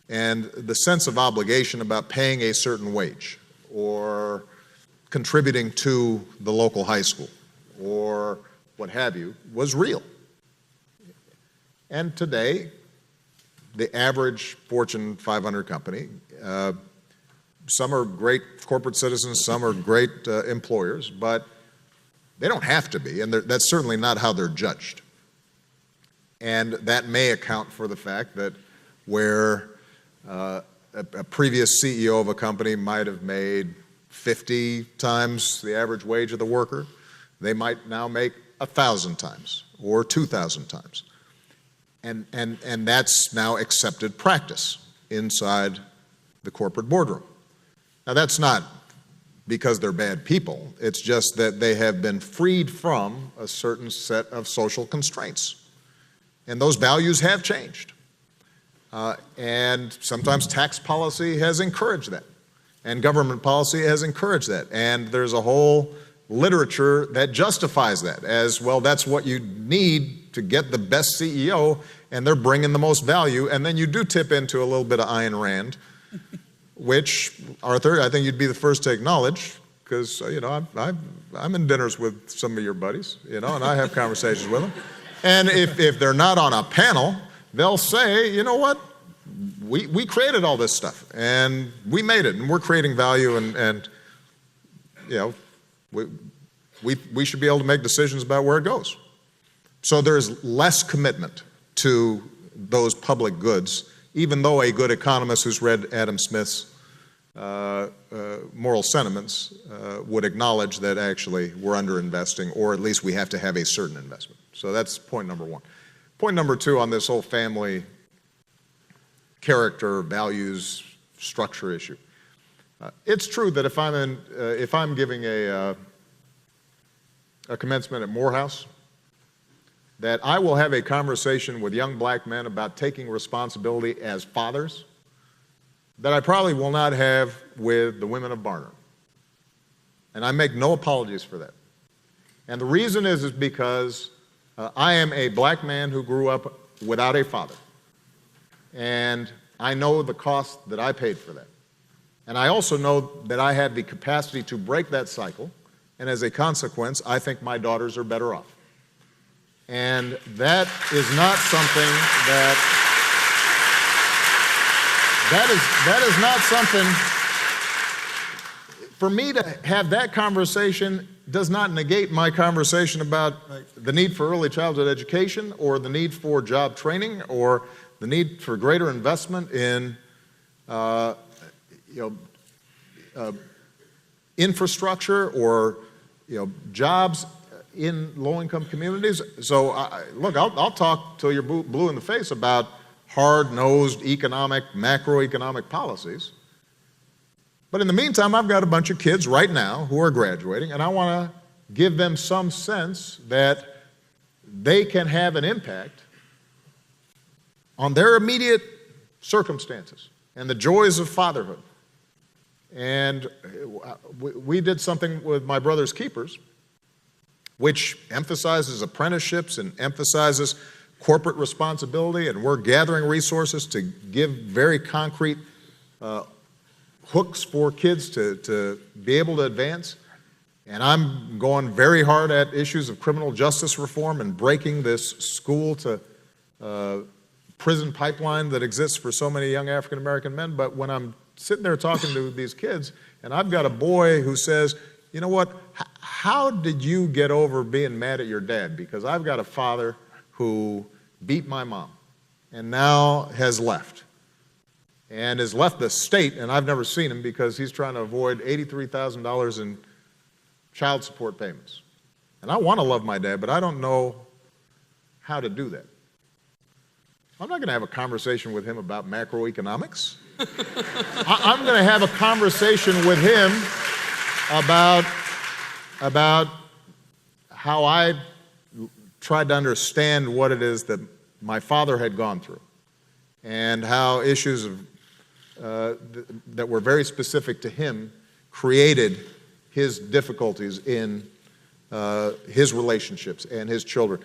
S2: and the sense of obligation about paying a certain wage or contributing to the local high school or what have you was real. And today, the average Fortune 500 company, some are great corporate citizens, some are great employers, but they don't have to be, and that's certainly not how they're judged. And that may account for the fact that where a previous CEO of a company might have made 50 times the average wage of the worker, they might now make 1,000 times or 2,000 times. And that's now accepted practice inside the corporate boardroom. Now, that's not because they're bad people. It's just that they have been freed from a certain set of social constraints. And those values have changed. And sometimes tax policy has encouraged that. And government policy has encouraged that. And there's a whole literature that justifies that as, well, that's what you need to get the best CEO, and they're bringing the most value. And then you do tip into a little bit of Ayn Rand, which, Arthur, I think you'd be the first to acknowledge, because, I'm in dinners with some of your buddies, and I have conversations with them. And if they're not on a panel, they'll say, you know what, we created all this stuff, and we made it, and we're creating value, and we should be able to make decisions about where it goes. So there's less commitment to those public goods, even though a good economist who's read Adam Smith's moral sentiments would acknowledge that actually we're underinvesting, or at least we have to have a certain investment. So that's point number one. Point number two on this whole family character, values, structure issue. It's true that if I'm giving a commencement at Morehouse, that I will have a conversation with young black men about taking responsibility as fathers that I probably will not have with the women of Barnum. And I make no apologies for that. And the reason is because I am a black man who grew up without a father. And I know the cost that I paid for that. And I also know that I have the capacity to break that cycle. And as a consequence, I think my daughters are better off. And that is not something that is not something, for me to have that conversation does not negate my conversation about the need for early childhood education or the need for job training or the need for greater investment in infrastructure or jobs in low-income communities. So, look, I'll talk till you're blue in the face about hard-nosed economic, macroeconomic policies. But in the meantime, I've got a bunch of kids right now who are graduating, and I want to give them some sense that they can have an impact on their immediate circumstances and the joys of fatherhood. And we did something with my brother's keepers, which emphasizes apprenticeships and emphasizes corporate responsibility, and we're gathering resources to give very concrete hooks for kids to be able to advance. And I'm going very hard at issues of criminal justice reform and breaking this school to prison pipeline that exists for so many young African American men. But when I'm sitting there talking to these kids, and I've got a boy who says, you know what, how did you get over being mad at your dad? Because I've got a father who beat my mom and now has left. And has left the state, and I've never seen him because he's trying to avoid $83,000 in child support payments. And I want to love my dad, but I don't know how to do that. I'm not going to have a conversation with him about macroeconomics. I'm going to have a conversation with him about how I tried to understand what it is that my father had gone through and how issues that were very specific to him created his difficulties in his relationships and his children,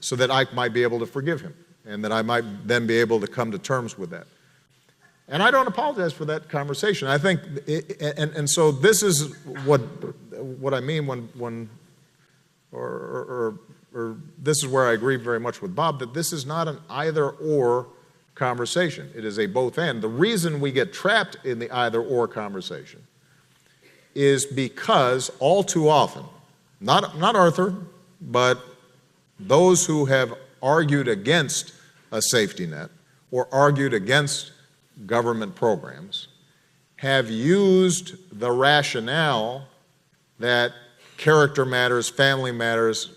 S2: so that I might be able to forgive him and that I might then be able to come to terms with that. And I don't apologize for that conversation. I think, and so this is what I mean when this is where I agree very much with Bob, that this is not an either-or conversation. It is a both-and. The reason we get trapped in the either-or conversation is because all too often, not Arthur, but those who have argued against a safety net or argued against government programs have used the rationale that character matters, family matters,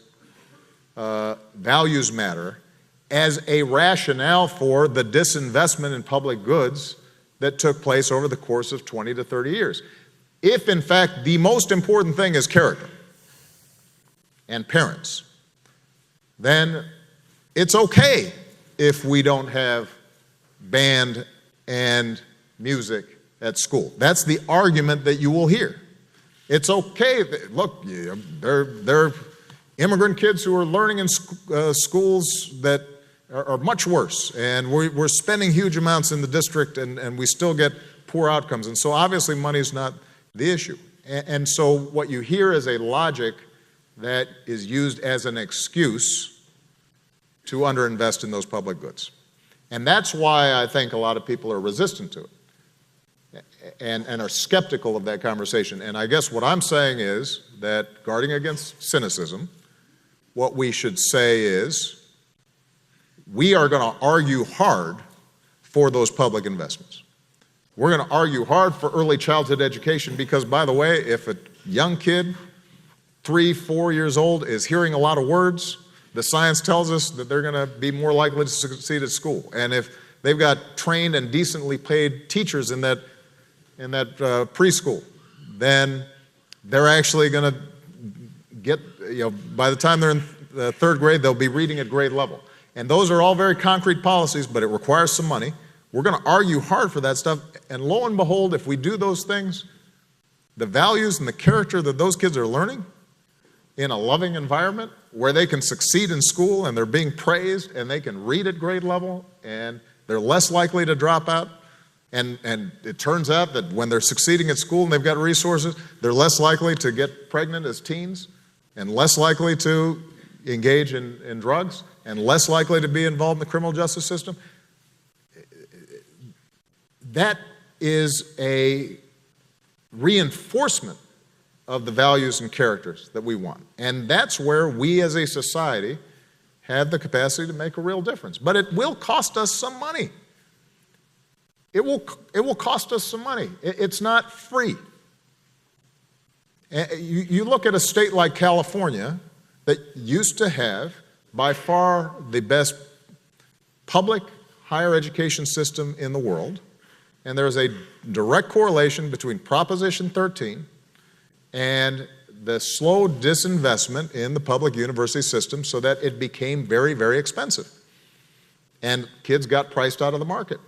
S2: values matter, as a rationale for the disinvestment in public goods that took place over the course of 20 to 30 years. If, in fact, the most important thing is character and parents, then it's okay if we don't have band and music at school. That's the argument that you will hear. It's okay. Look, there are immigrant kids who are learning in schools that are much worse, and we're spending huge amounts in the district, and we still get poor outcomes. And so obviously money is not the issue. And so what you hear is a logic that is used as an excuse to underinvest in those public goods. And that's why I think a lot of people are resistant to it. and are skeptical of that conversation. And I guess what I'm saying is that, guarding against cynicism, what we should say is we are going to argue hard for those public investments. We're going to argue hard for early childhood education because, by the way, if a young kid, 3, 4 years old, is hearing a lot of words, the science tells us that they're going to be more likely to succeed at school. And if they've got trained and decently paid teachers in that preschool, then they're actually going to get, by the time they're in the 3rd grade, they'll be reading at grade level. And those are all very concrete policies, but it requires some money. We're going to argue hard for that stuff. And lo and behold, if we do those things, the values and the character that those kids are learning in a loving environment where they can succeed in school and they're being praised and they can read at grade level and they're less likely to drop out. And it turns out that when they're succeeding at school and they've got resources, they're less likely to get pregnant as teens and less likely to engage in drugs and less likely to be involved in the criminal justice system. That is a reinforcement of the values and characters that we want. And that's where we as a society have the capacity to make a real difference. But it will cost us some money. It will cost us some money. It's not free. You look at a state like California that used to have by far the best public higher education system in the world, and there's a direct correlation between Proposition 13 and the slow disinvestment in the public university system so that it became very, very expensive. And kids got priced out of the market.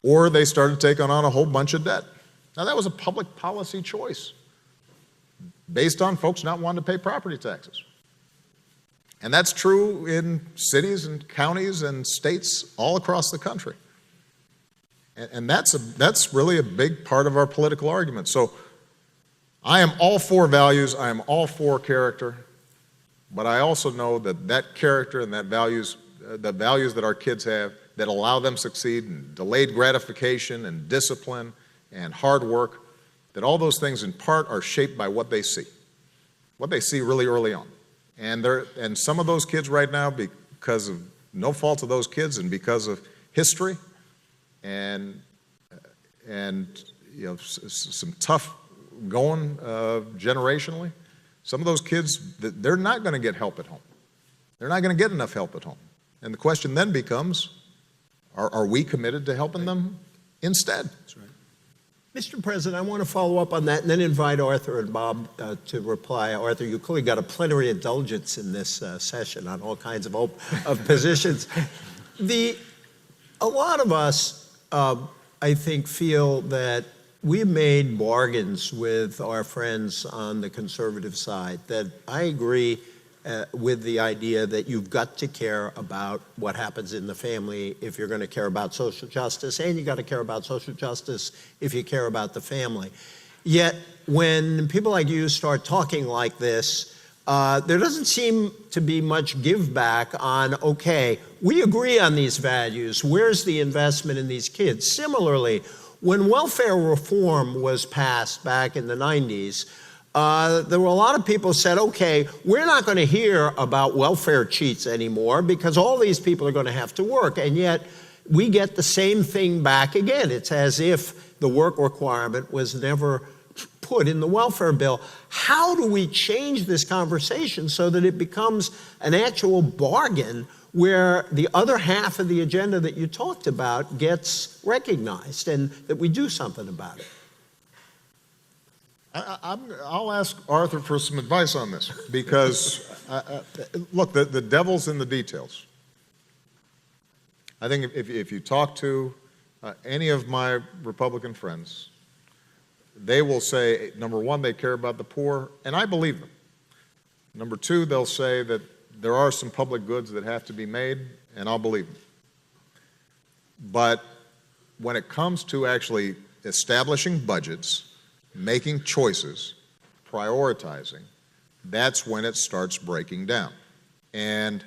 S2: Or they started taking on a whole bunch of debt. Now that was a public policy choice based on folks not wanting to pay property taxes. And that's true in cities and counties and states all across the country. And that's really a big part of our political argument. So I am all for values, I am all for character, but I also know that that character and that values, the values that our kids have that allow them to succeed in delayed gratification and discipline and hard work, that all those things in part are shaped by what they see really early on. And some of those kids right now, because of no fault of those kids and because of history and some tough going generationally, some of those kids, they're not going to get help at home. They're not going to get enough help at home. And the question then becomes, are we committed to helping them instead?
S3: That's right.
S1: Mr. President, I want to follow up on that and then invite Arthur and Bob to reply. Arthur, you clearly got a plenary indulgence in this session on all kinds of positions. A lot of us, I think, feel that we made bargains with our friends on the conservative side, that I agree with the idea that you've got to care about what happens in the family if you're going to care about social justice, and you got to care about social justice if you care about the family. Yet, when people like you start talking like this, there doesn't seem to be much give back on, okay, we agree on these values, where's the investment in these kids? Similarly, when welfare reform was passed back in the 90s, there were a lot of people who said, okay, we're not going to hear about welfare cheats anymore because all these people are going to have to work. And yet we get the same thing back again. It's as if the work requirement was never put in the welfare bill. How do we change this conversation so that it becomes an actual bargain where the other half of the agenda that you talked about gets recognized and that we do something about it?
S2: I'll ask Arthur for some advice on this because, look, the devil's in the details. I think if you talk to any of my Republican friends, they will say, number one, they care about the poor, and I believe them. Number two, they'll say that there are some public goods that have to be made, and I'll believe them. But when it comes to actually establishing budgets, making choices, prioritizing, that's when it starts breaking down. And,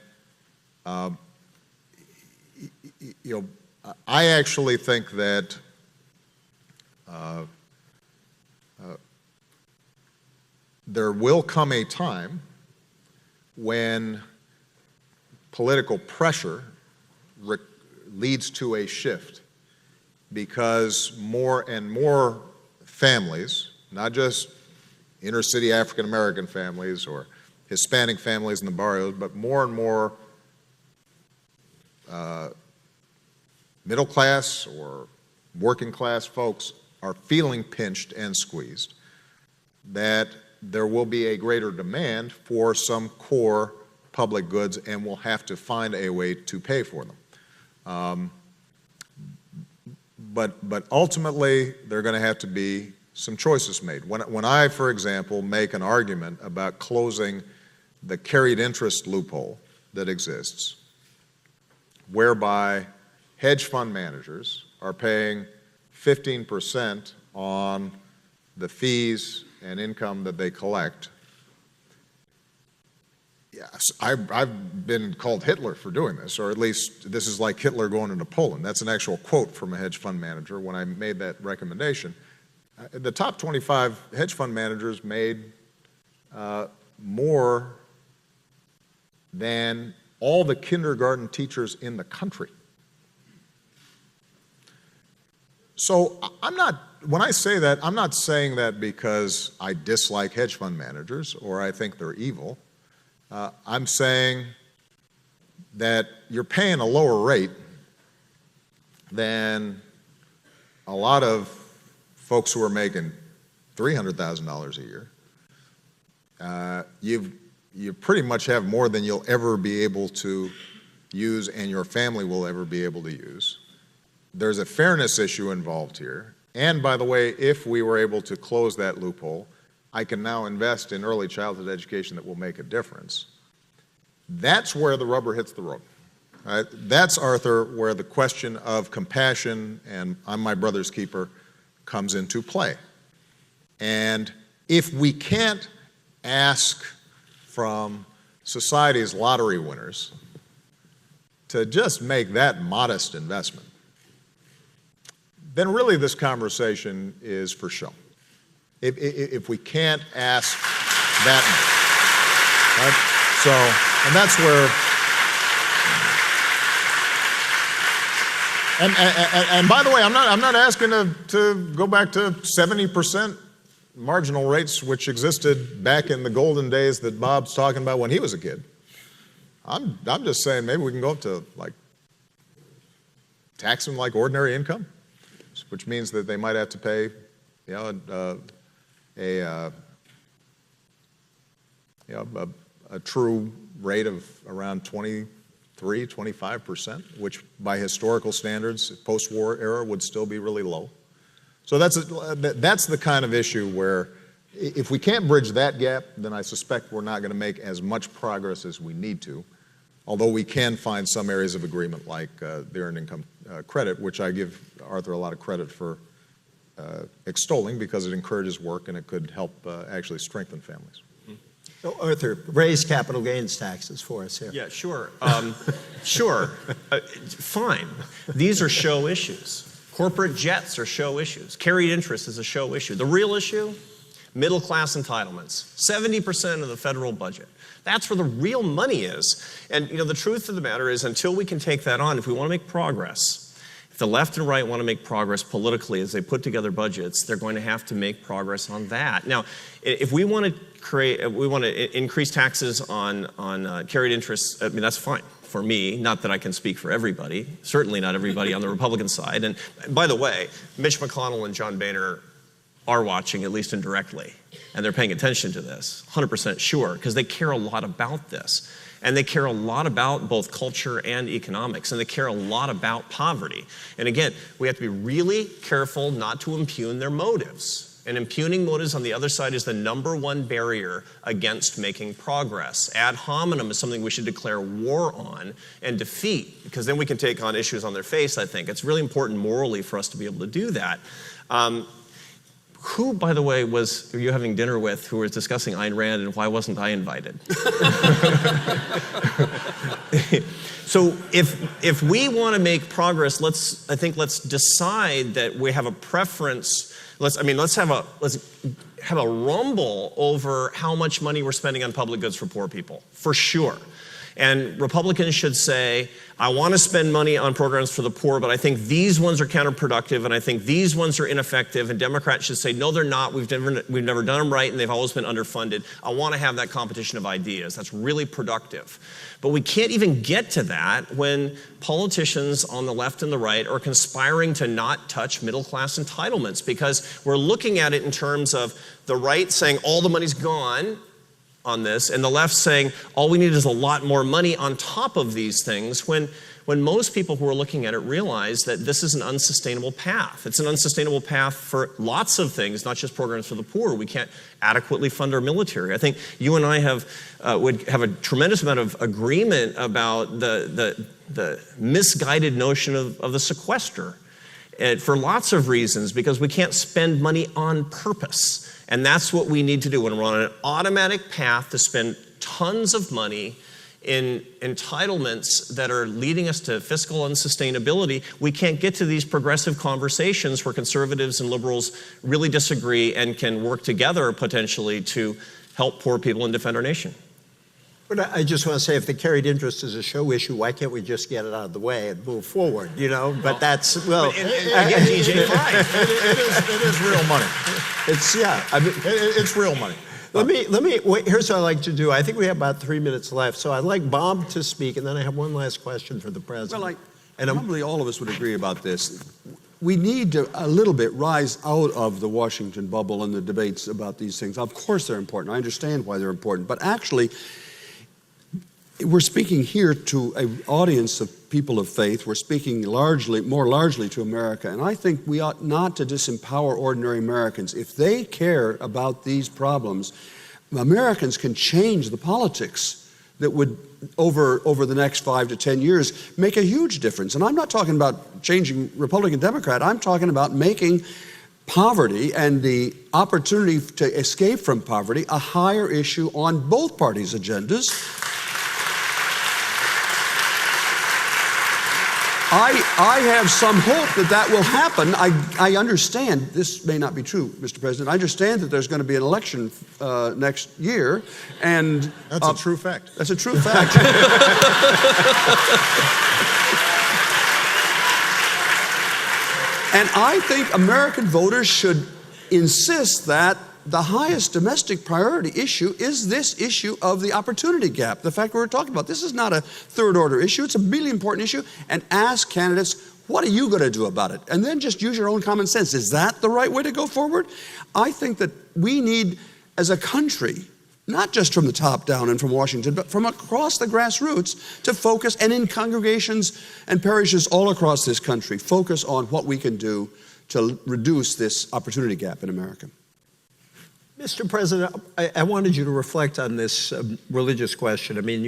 S2: I actually think that There will come a time when political pressure leads to a shift, because more and more families, not just inner city African American families or Hispanic families in the barrios, but more and more middle class or working class folks are feeling pinched and squeezed, that there will be a greater demand for some core public goods, and we'll have to find a way to pay for them. But ultimately, there are going to have to be some choices made. When I, for example, make an argument about closing the carried interest loophole that exists, whereby hedge fund managers are paying 15% on the fees and income that they collect. Yes, I've been called Hitler for doing this, or at least this is like Hitler going into Poland. That's an actual quote from a hedge fund manager when I made that recommendation. The top 25 hedge fund managers made more than all the kindergarten teachers in the country. So when I say that, I'm not saying that because I dislike hedge fund managers or I think they're evil. I'm saying that you're paying a lower rate than a lot of folks who are making $300,000 a year. You pretty much have more than you'll ever be able to use and your family will ever be able to use. There's a fairness issue involved here. And by the way, if we were able to close that loophole, I can now invest in early childhood education that will make a difference. That's where the rubber hits the road. Right? That's, Arthur, where the question of compassion and I'm my brother's keeper comes into play. And if we can't ask from society's lottery winners to just make that modest investment, then really this conversation is for show. If we can't ask that much, right? So, and that's where, and by the way, I'm not asking to go back to 70% marginal rates, which existed back in the golden days that Bob's talking about when he was a kid. I'm just saying maybe we can go up to like tax them like ordinary income, which means that they might have to pay, a true rate of around 23-25%, which by historical standards, post-war era, would still be really low. So that's the kind of issue where if we can't bridge that gap, then I suspect we're not going to make as much progress as we need to, although we can find some areas of agreement like the earned income credit, which I give Arthur a lot of credit for extolling because it encourages work and it could help actually strengthen families.
S1: So Arthur, raise capital gains taxes for us here.
S4: Yeah, sure. Sure. Fine. These are show issues. Corporate jets are show issues. Carried interest is a show issue. The real issue, middle class entitlements. 70% of the federal budget. That's where the real money is. And the truth of the matter is, until we can take that on, if we want to make progress, if the left and right want to make progress politically as they put together budgets, they're going to have to make progress on that. Now, if we want to increase taxes on carried interest, I mean, that's fine for me. Not that I can speak for everybody. Certainly not everybody on the Republican side. And by the way, Mitch McConnell and John Boehner are watching, at least indirectly, and they're paying attention to this, 100% sure, because they care a lot about this. And they care a lot about both culture and economics, and they care a lot about poverty. And again, we have to be really careful not to impugn their motives. And impugning motives on the other side is the #1 barrier against making progress. Ad hominem is something we should declare war on and defeat, because then we can take on issues on their face, I think. It's really important morally for us to be able to do that. Who, by the way, were you having dinner with who was discussing Ayn Rand, and why wasn't I invited? So if we want to make progress, let's decide that we have a preference let's have a rumble over how much money we're spending on public goods for poor people, for sure. And Republicans should say, I want to spend money on programs for the poor, but I think these ones are counterproductive, and I think these ones are ineffective. And Democrats should say, no, they're not. We've never done them right, and they've always been underfunded. I want to have that competition of ideas. That's really productive. But we can't even get to that when politicians on the left and the right are conspiring to not touch middle-class entitlements, because we're looking at it in terms of the right saying all the money's gone on this, and the left saying all we need is a lot more money on top of these things, when most people who are looking at it realize that this is an unsustainable path. It's an unsustainable path for lots of things, not just programs for the poor. We can't adequately fund our military. I think you and I would have a tremendous amount of agreement about the misguided notion of the sequester, for lots of reasons, because we can't spend money on purpose. And that's what we need to do when we're on an automatic path to spend tons of money in entitlements that are leading us to fiscal unsustainability. We can't get to these progressive conversations where conservatives and liberals really disagree and can work together potentially to help poor people and defend our nation.
S1: But I just want to say, if the carried interest is a show issue, why can't we just get it out of the way and move forward, you know? But that's, well...
S4: Again, DJ, fine.
S2: It is real money.
S1: It's, yeah, I mean...
S2: It's real money.
S1: Here's what I'd like to do. I think we have about 3 minutes left, so I'd like Bob to speak, and then I have one last question for the president.
S3: Well, probably all of us would agree about this. We need to, a little bit, rise out of the Washington bubble and the debates about these things. Of course they're important. I understand why they're important. But actually, we're speaking here to an audience of people of faith. We're speaking more largely to America. And I think we ought not to disempower ordinary Americans. If they care about these problems, Americans can change the politics that would, over the next 5 to 10 years, make a huge difference. And I'm not talking about changing Republican, Democrat. I'm talking about making poverty and the opportunity to escape from poverty a higher issue on both parties' agendas. I have some hope that will happen. I understand, this may not be true, Mr. President. I understand that there's going to be an election next year, and...
S2: That's a true fact.
S3: That's a true fact. And I think American voters should insist that the highest domestic priority issue is this issue of the opportunity gap, the fact we're talking about. This is not a third-order issue. It's a really important issue. And ask candidates, what are you going to do about it? And then just use your own common sense. Is that the right way to go forward? I think that we need, as a country, not just from the top down and from Washington, but from across the grassroots, to focus, and in congregations and parishes all across this country, focus on what we can do to reduce this opportunity gap in America.
S1: Mr. President, I wanted you to reflect on this religious question. I mean,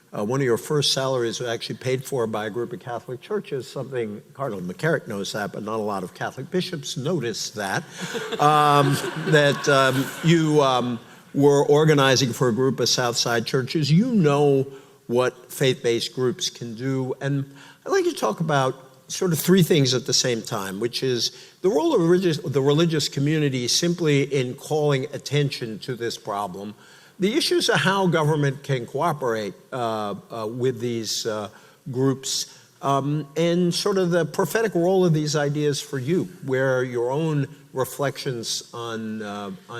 S1: one of your first salaries was actually paid for by a group of Catholic churches, something Cardinal McCarrick knows that, but not a lot of Catholic bishops notice that, you were organizing for a group of Southside churches. You know what faith-based groups can do, and I'd like you to talk about sort of three things at the same time, which is the role of the religious community simply in calling attention to this problem, the issues of how government can cooperate with these groups, and sort of the prophetic role of these ideas for you, where your own reflections on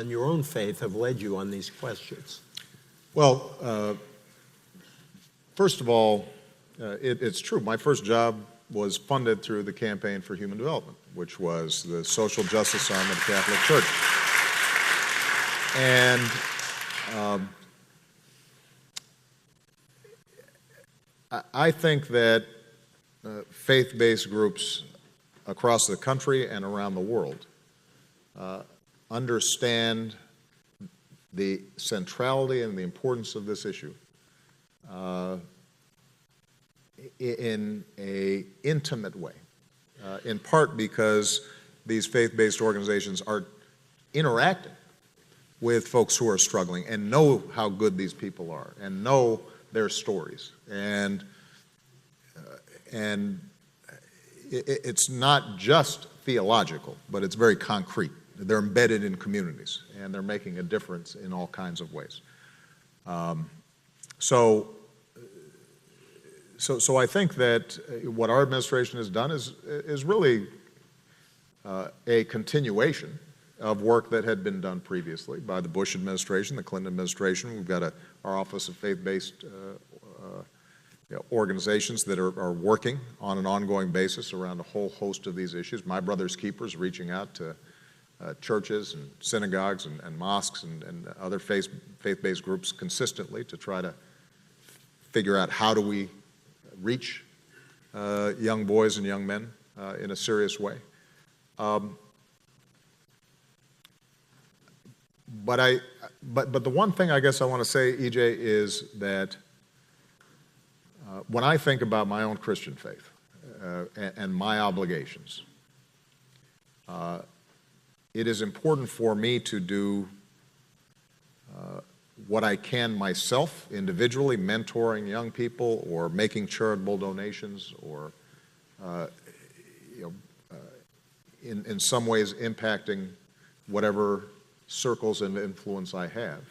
S1: your own faith have led you on these questions.
S2: Well, first of all, it's true. My first job was funded through the Campaign for Human Development, which was the social justice arm of the Catholic Church. And I think that faith-based groups across the country and around the world understand the centrality and the importance of this issue in an intimate way, in part because these faith-based organizations are interacting with folks who are struggling and know how good these people are and know their stories. And it's not just theological, but it's very concrete. they're embedded in communities, and they're making a difference in all kinds of ways. So I think that what our administration has done is really a continuation of work that had been done previously by the Bush administration, the Clinton administration. We've got our Office of Faith-Based organizations that are working on an ongoing basis around a whole host of these issues. My Brother's Keepers reaching out to churches and synagogues and mosques and other faith-based groups consistently to try to figure out how do we reach young boys and young men in a serious way. But the one thing I guess I want to say, EJ, is that when I think about my own Christian faith and my obligations, it is important for me to do what I can myself, individually, mentoring young people or making charitable donations or in some ways impacting whatever circles of influence I have.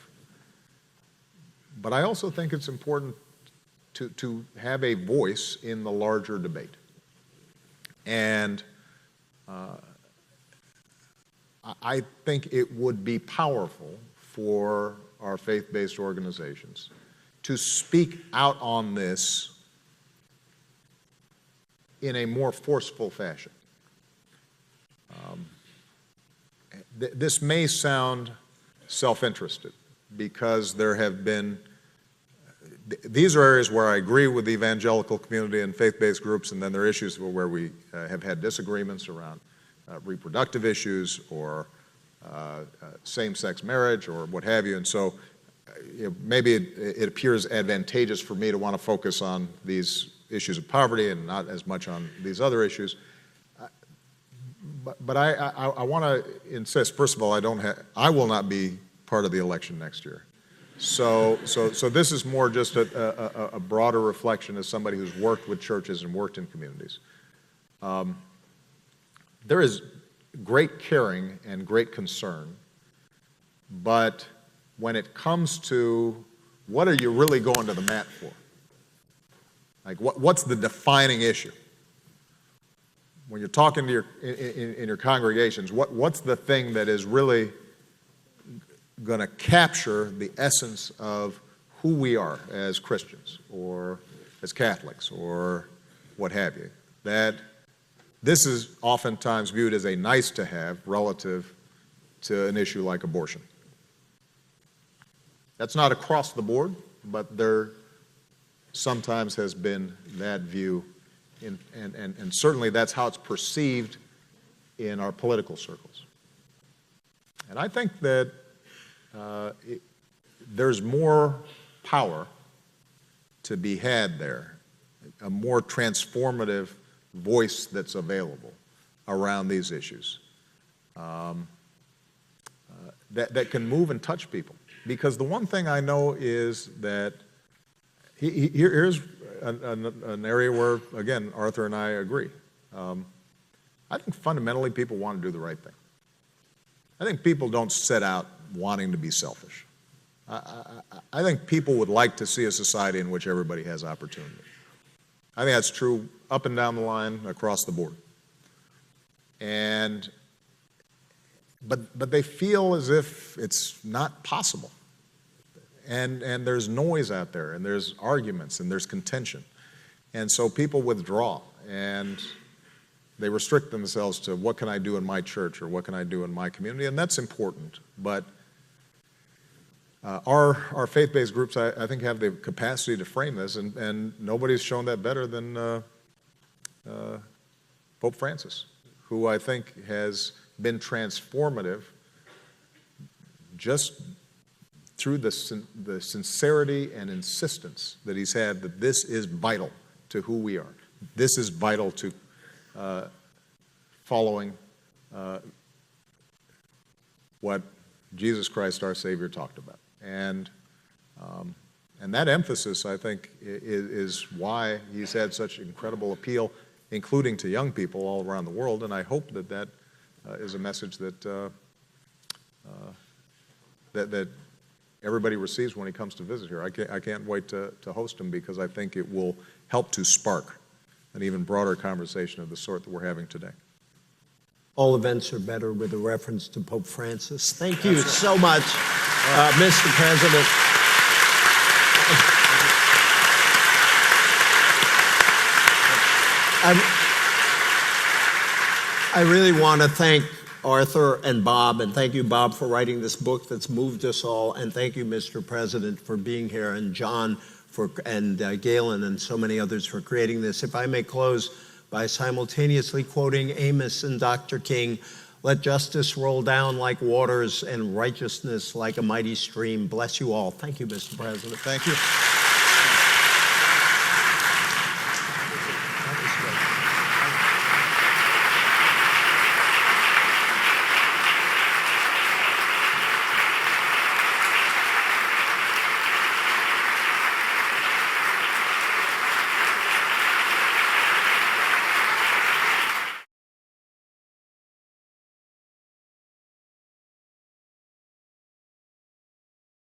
S2: But I also think it's important to have a voice in the larger debate. And I think it would be powerful for our faith-based organizations to speak out on this in a more forceful fashion. This may sound self-interested because there have been, these are areas where I agree with the evangelical community and faith-based groups, and then there are issues where we have had disagreements around reproductive issues or same-sex marriage or what have you. And so maybe it appears advantageous for me to want to focus on these issues of poverty and not as much on these other issues. But I want to insist, first of all, I will not be part of the election next year. So this is more just a broader reflection as somebody who's worked with churches and worked in communities. There is great caring and great concern, but when it comes to what are you really going to the mat for? Like what's the defining issue? When you're talking to in your congregations, what's the thing that is really going to capture the essence of who we are as Christians or as Catholics or what have you? That this is oftentimes viewed as a nice to have relative to an issue like abortion. That's not across the board, but there sometimes has been that view. And certainly that's how it's perceived in our political circles. And I think that there's more power to be had there, a more transformative voice that's available around these issues that can move and touch people. Because the one thing I know is that here's an area where, again, Arthur and I agree. I think fundamentally people want to do the right thing. I think people don't set out wanting to be selfish. I think people would like to see a society in which everybody has opportunity. I think that's true up and down the line, across the board. But they feel as if it's not possible. And there's noise out there, and there's arguments, and there's contention. And so people withdraw, and they restrict themselves to what can I do in my church or what can I do in my community, and that's important. But our faith-based groups, I think, have the capacity to frame this, and nobody's shown that better than Pope Francis, who I think has been transformative just through the sincerity and insistence that he's had that this is vital to who we are. This is vital to following what Jesus Christ, our Savior, talked about. And that emphasis, I think, is why he's had such incredible appeal, including to young people all around the world. And I hope that is a message that that everybody receives when he comes to visit here. I can't wait to host him, because I think it will help to spark an even broader conversation of the sort that we're having today.
S1: All events are better with a reference to Pope Francis. Thank you so much, Mr. President. I really want to thank Arthur and Bob, and thank you, Bob, for writing this book that's moved us all, and thank you, Mr. President, for being here, and John and Galen and so many others for creating this. If I may close by simultaneously quoting Amos and Dr. King, "Let justice roll down like waters and righteousness like a mighty stream." Bless you all. Thank you, Mr. President.
S2: Thank you.